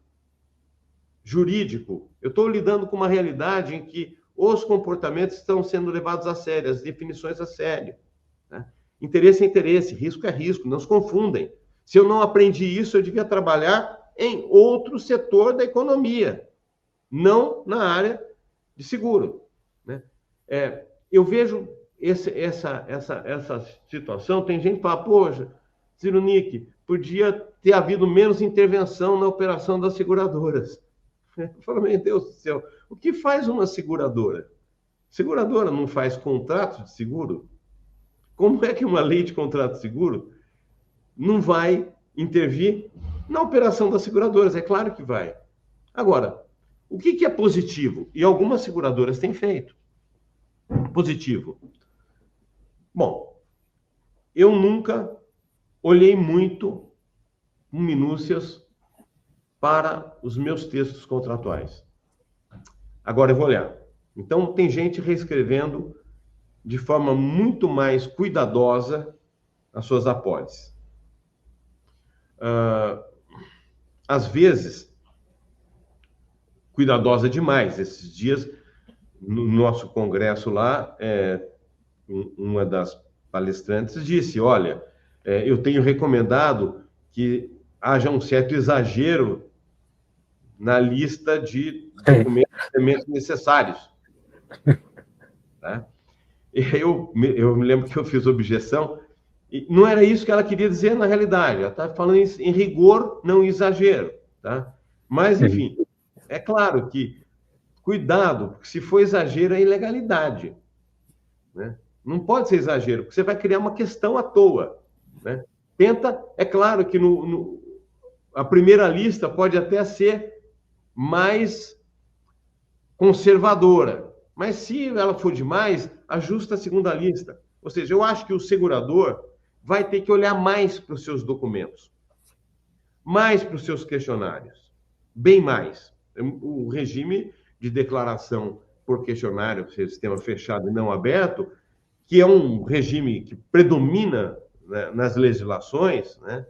Speaker 2: jurídico, eu estou lidando com uma realidade em que os comportamentos estão sendo levados a sério, as definições a sério, né? Interesse é interesse, risco é risco, não se confundem. Se eu não aprendi isso, eu devia trabalhar em outro setor da economia, não na área de seguro, né? Eu vejo essa situação, tem gente que fala, poxa, Zironic, podia ter havido menos intervenção na operação das seguradoras. Eu falo, meu Deus do céu, o que faz uma seguradora? Seguradora não faz contrato de seguro? Como é que uma lei de contrato de seguro não vai intervir na operação das seguradoras? É claro que vai. Agora, o que é positivo? E algumas seguradoras têm feito. Positivo. Bom, eu nunca olhei muito com minúcias para os meus textos contratuais. Agora eu vou olhar. Então, tem gente reescrevendo de forma muito mais cuidadosa as suas apólices. Às vezes, cuidadosa demais. Esses dias, no nosso congresso lá, uma das palestrantes disse, olha, eu tenho recomendado que haja um certo exagero na lista de documentos necessários. Tá? Eu me lembro que eu fiz objeção, e não era isso que ela queria dizer na realidade. Ela está falando em rigor, não em exagero. Tá? Mas, enfim, é claro que, cuidado, porque se for exagero é ilegalidade. Né? Não pode ser exagero, porque você vai criar uma questão à toa. Né? É claro que a primeira lista pode até ser mais conservadora, mas se ela for demais, ajusta a segunda lista. Ou seja, eu acho que o segurador vai ter que olhar mais para os seus documentos, mais para os seus questionários, bem mais. O regime de declaração por questionário, sistema fechado e não aberto, que é um regime que predomina, né, nas legislações, né?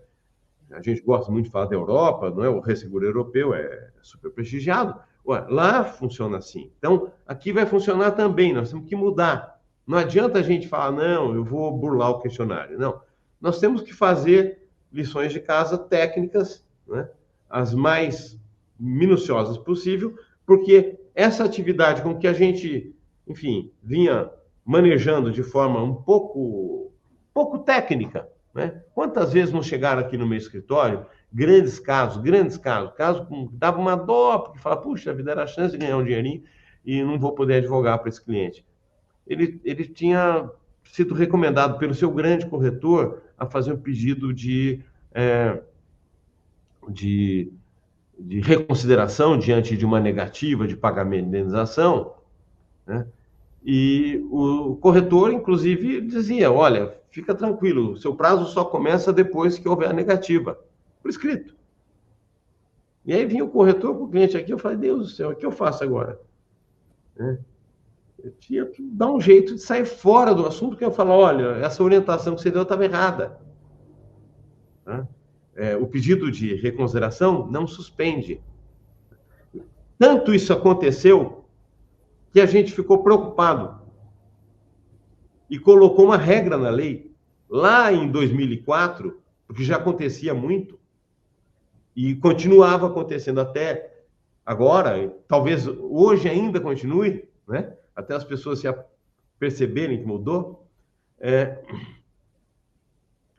Speaker 2: A gente gosta muito de falar da Europa, não é? O resseguro europeu é super prestigiado. Ué, lá funciona assim. Então, aqui vai funcionar também. Nós temos que mudar. Não adianta a gente falar, não, eu vou burlar o questionário. Não. Nós temos que fazer lições de casa técnicas, né? As mais minuciosas possível, porque essa atividade com que a gente, enfim, vinha manejando de forma um pouco técnica, né? Quantas vezes não chegaram aqui no meu escritório grandes casos que dava uma dó, porque falava, puxa, a vida era a chance de ganhar um dinheirinho e não vou poder advogar para esse cliente. Ele tinha sido recomendado pelo seu grande corretor a fazer um pedido de reconsideração diante de uma negativa de pagamento de indenização, né? E o corretor, inclusive, dizia, olha, fica tranquilo, seu prazo só começa depois que houver a negativa, por escrito. E aí vinha o corretor com o cliente aqui, eu falei, Deus do céu, o que eu faço agora? Eu tinha que dar um jeito de sair fora do assunto, porque eu falo, olha, essa orientação que você deu estava errada. O pedido de reconsideração não suspende. Tanto isso aconteceu que a gente ficou preocupado e colocou uma regra na lei, lá em 2004, porque já acontecia muito, e continuava acontecendo até agora, talvez hoje ainda continue, né? Até as pessoas se perceberem que mudou,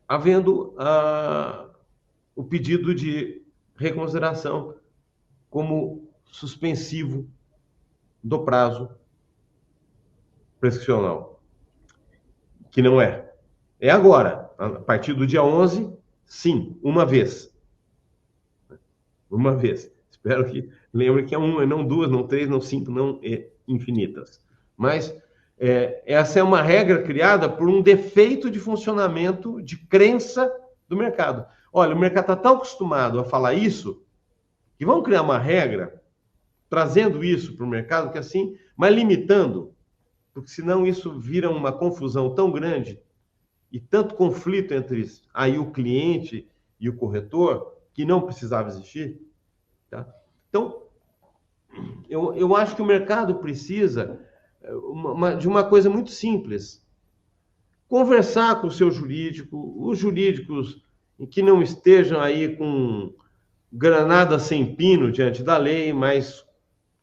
Speaker 2: havendo o pedido de reconsideração como suspensivo do prazo prescricional, que não é. É agora, a partir do dia 11, sim, uma vez. Uma vez. Espero que lembre que é uma, não duas, não três, não cinco, não infinitas. Mas essa é uma regra criada por um defeito de funcionamento, de crença do mercado. Olha, o mercado está tão acostumado a falar isso, que vamos criar uma regra trazendo isso para o mercado, que assim, mas limitando, porque senão isso vira uma confusão tão grande e tanto conflito entre aí o cliente e o corretor, que não precisava existir. Tá? Então, eu acho que o mercado precisa de uma coisa muito simples. Conversar com o seu jurídico, os jurídicos que não estejam aí com granada sem pino diante da lei, mas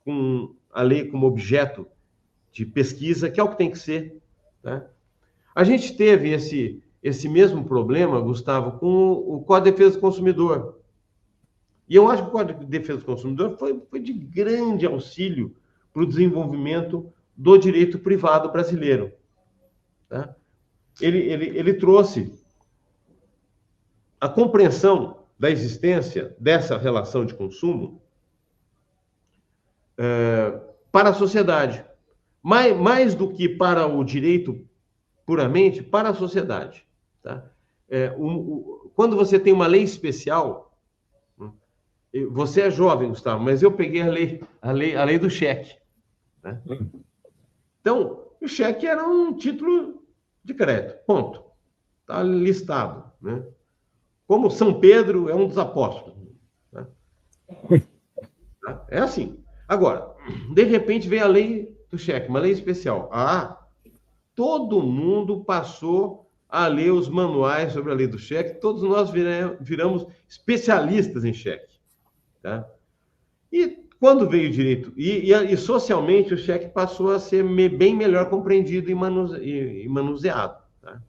Speaker 2: com a lei como objeto de pesquisa, que é o que tem que ser. Tá? A gente teve esse mesmo problema, Gustavo, com o Código de Defesa do Consumidor. E eu acho que o Código de Defesa do Consumidor foi de grande auxílio para o desenvolvimento do direito privado brasileiro. Tá? Ele trouxe a compreensão da existência dessa relação de consumo para a sociedade. Mais do que para o direito puramente, para a sociedade. Tá? Quando você tem uma lei especial, você é jovem, Gustavo, mas eu peguei a lei do cheque. Né? Então, o cheque era um título de crédito, ponto. Está listado. Né? Como São Pedro é um dos apóstolos. Né? É assim. Agora, de repente vem a lei do cheque, uma lei especial. Todo mundo passou a ler os manuais sobre a lei do cheque, todos nós viramos especialistas em cheque. Tá? E quando veio o direito, e socialmente o cheque passou a ser bem melhor compreendido e manuseado. Tá?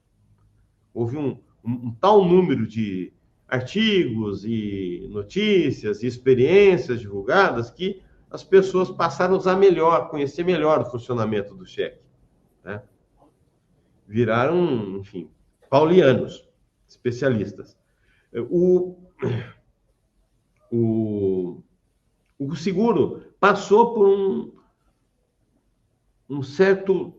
Speaker 2: Houve um tal número de artigos e notícias e experiências divulgadas que as pessoas passaram a usar melhor, conhecer melhor o funcionamento do cheque. Né? Viraram, enfim, paulianos, especialistas. O seguro passou por um certo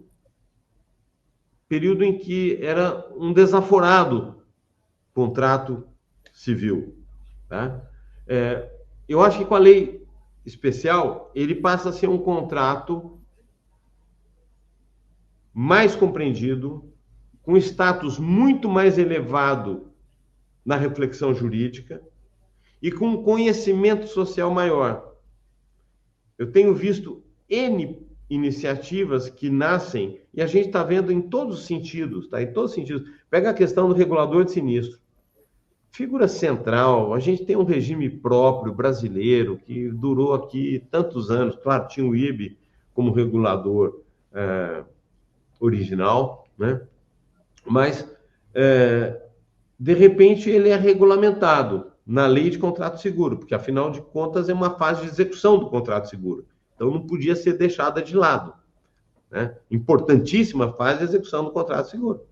Speaker 2: período em que era um desaforado contrato civil. Tá? Eu acho que com a lei especial, ele passa a ser um contrato mais compreendido, com status muito mais elevado na reflexão jurídica e com um conhecimento social maior. Eu tenho visto N iniciativas que nascem, e a gente está vendo em todos os sentidos, tá? Em todos os sentidos. Pega a questão do regulador de sinistro. Figura central, a gente tem um regime próprio brasileiro que durou aqui tantos anos. Claro, tinha o IB como regulador original, né? Mas, de repente, ele é regulamentado na lei de contrato seguro, porque, afinal de contas, é uma fase de execução do contrato seguro. Então, não podia ser deixada de lado. Né? Importantíssima fase de execução do contrato seguro.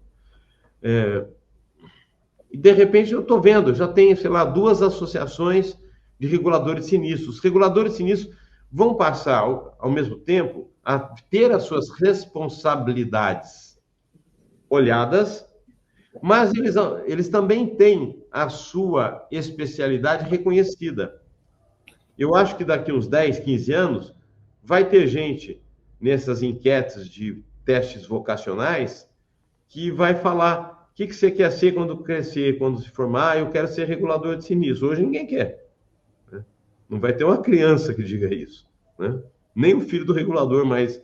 Speaker 2: E, de repente, eu estou vendo, já tem, sei lá, 2 associações de reguladores sinistros. Os reguladores sinistros vão passar, ao mesmo tempo, a ter as suas responsabilidades olhadas, mas eles também têm a sua especialidade reconhecida. Eu acho que daqui uns 10, 15 anos, vai ter gente nessas enquetes de testes vocacionais que vai falar: o que você quer ser quando crescer, quando se formar? Eu quero ser regulador de sinistro. Hoje ninguém quer. Né? Não vai ter uma criança que diga isso. Né? Nem o filho do regulador mais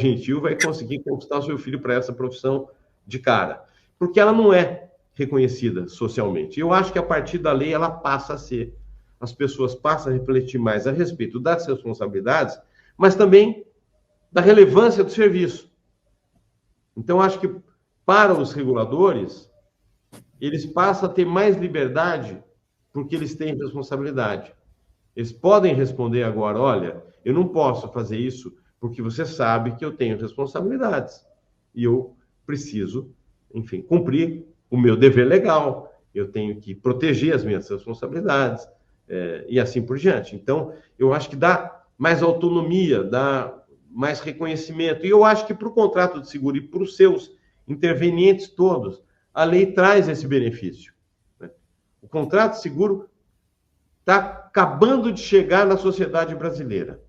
Speaker 2: gentil vai conseguir conquistar o seu filho para essa profissão de cara. Porque ela não é reconhecida socialmente. Eu acho que a partir da lei ela passa a ser. As pessoas passam a refletir mais a respeito das responsabilidades, mas também da relevância do serviço. Então, acho que para os reguladores, eles passam a ter mais liberdade porque eles têm responsabilidade. Eles podem responder agora: olha, eu não posso fazer isso porque você sabe que eu tenho responsabilidades e eu preciso, enfim, cumprir o meu dever legal, eu tenho que proteger as minhas responsabilidades e assim por diante. Então, eu acho que dá mais autonomia, dá mais reconhecimento. E eu acho que para o contrato de seguro e para os seus intervenientes todos, a lei traz esse benefício. Né? O contrato de seguro está acabando de chegar na sociedade brasileira.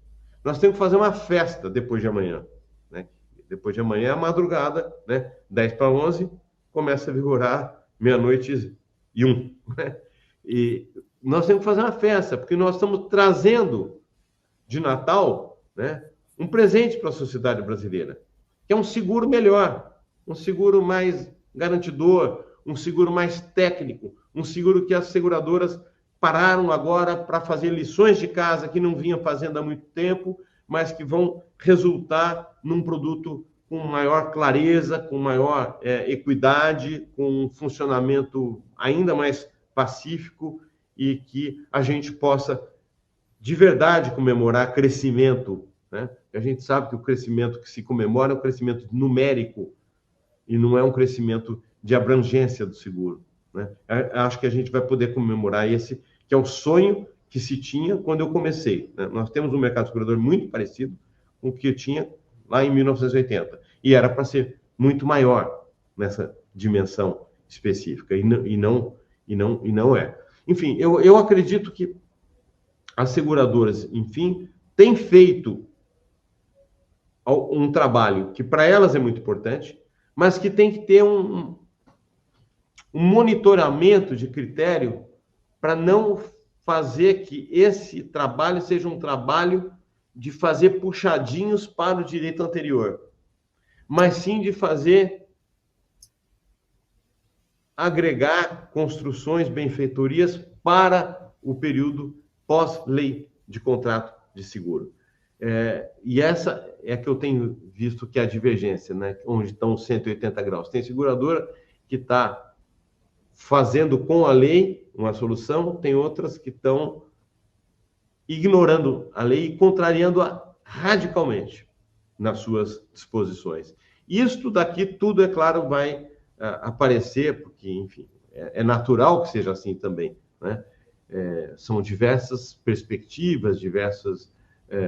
Speaker 2: Nós temos que fazer uma festa depois de amanhã. Né? Depois de amanhã é a madrugada, né? 10 para 11, começa a vigorar meia-noite e 1. Né? E nós temos que fazer uma festa, porque nós estamos trazendo de Natal, né, um presente para a sociedade brasileira, que é um seguro melhor, um seguro mais garantidor, um seguro mais técnico, um seguro que as seguradoras pararam agora para fazer lições de casa que não vinham fazendo há muito tempo, mas que vão resultar num produto com maior clareza, com maior equidade, com um funcionamento ainda mais pacífico e que a gente possa de verdade comemorar crescimento. Né? A gente sabe que o crescimento que se comemora é um crescimento numérico e não é um crescimento de abrangência do seguro. Né? Acho que a gente vai poder comemorar esse, que é o sonho que se tinha quando eu comecei. Né? Nós temos um mercado segurador muito parecido com o que eu tinha lá em 1980. E era para ser muito maior nessa dimensão específica. E não é. Enfim, eu acredito que as seguradoras, enfim, têm feito um trabalho que para elas é muito importante, mas que tem que ter um monitoramento de critério para não fazer que esse trabalho seja um trabalho de fazer puxadinhos para o direito anterior, mas sim de fazer agregar construções, benfeitorias para o período pós-lei de contrato de seguro. E essa é que eu tenho visto que é a divergência, né? Onde estão os 180 graus. Tem seguradora que está fazendo com a lei uma solução, tem outras que estão ignorando a lei e contrariando-a radicalmente nas suas disposições. Isto daqui, tudo, é claro, vai aparecer, porque, enfim, é natural que seja assim também, né? São diversas perspectivas, diversos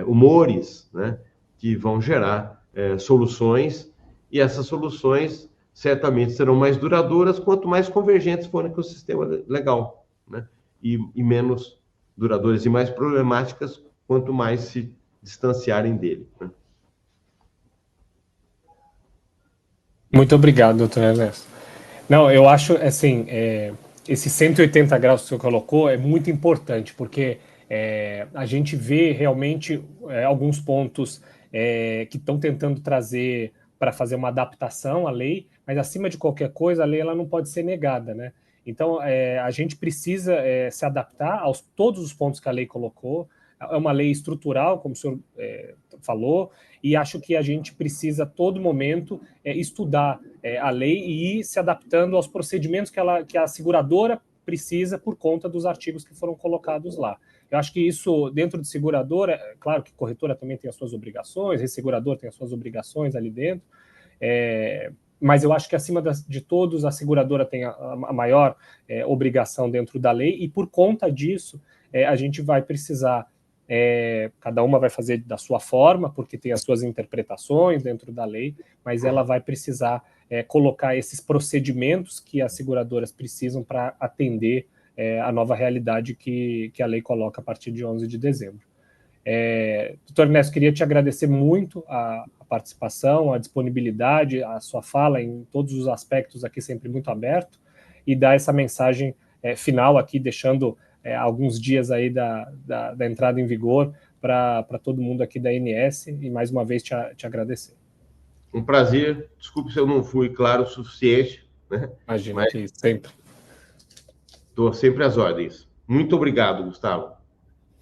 Speaker 2: humores, né, que vão gerar soluções, e essas soluções certamente serão mais duradouras quanto mais convergentes forem com o sistema legal, né? E menos duradouras e mais problemáticas quanto mais se distanciarem dele, né?
Speaker 1: Muito obrigado, doutor Ernesto. Não, eu acho, assim, esse 180 graus que o senhor colocou é muito importante, porque a gente vê realmente alguns pontos que estão tentando trazer para fazer uma adaptação à lei, mas acima de qualquer coisa, a lei ela não pode ser negada, né? Então, a gente precisa se adaptar aos todos os pontos que a lei colocou. É uma lei estrutural, como o senhor falou, e acho que a gente precisa, a todo momento, estudar a lei e ir se adaptando aos procedimentos que a seguradora precisa por conta dos artigos que foram colocados lá. Eu acho que isso, dentro de seguradora, claro que corretora também tem as suas obrigações, ressegurador tem as suas obrigações ali dentro, mas eu acho que, acima de todos, a seguradora tem a maior obrigação dentro da lei, e por conta disso, a gente vai precisar, cada uma vai fazer da sua forma, porque tem as suas interpretações dentro da lei, mas ela vai precisar colocar esses procedimentos que as seguradoras precisam para atender a nova realidade que a lei coloca a partir de 11 de dezembro. Doutor Ernesto, queria te agradecer muito a participação, a disponibilidade, a sua fala em todos os aspectos aqui, sempre muito aberto, e dar essa mensagem final aqui, deixando alguns dias aí da entrada em vigor para todo mundo aqui da ANS, e mais uma vez te agradecer.
Speaker 2: Um prazer, desculpe se eu não fui claro o suficiente, né?
Speaker 1: Imagina, mas que sempre.
Speaker 2: Estou sempre às ordens. Muito obrigado, Gustavo.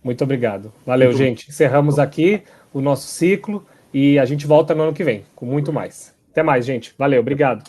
Speaker 1: Muito obrigado. Valeu, gente. Encerramos aqui o nosso ciclo e a gente volta no ano que vem com muito mais. Até mais, gente. Valeu, obrigado.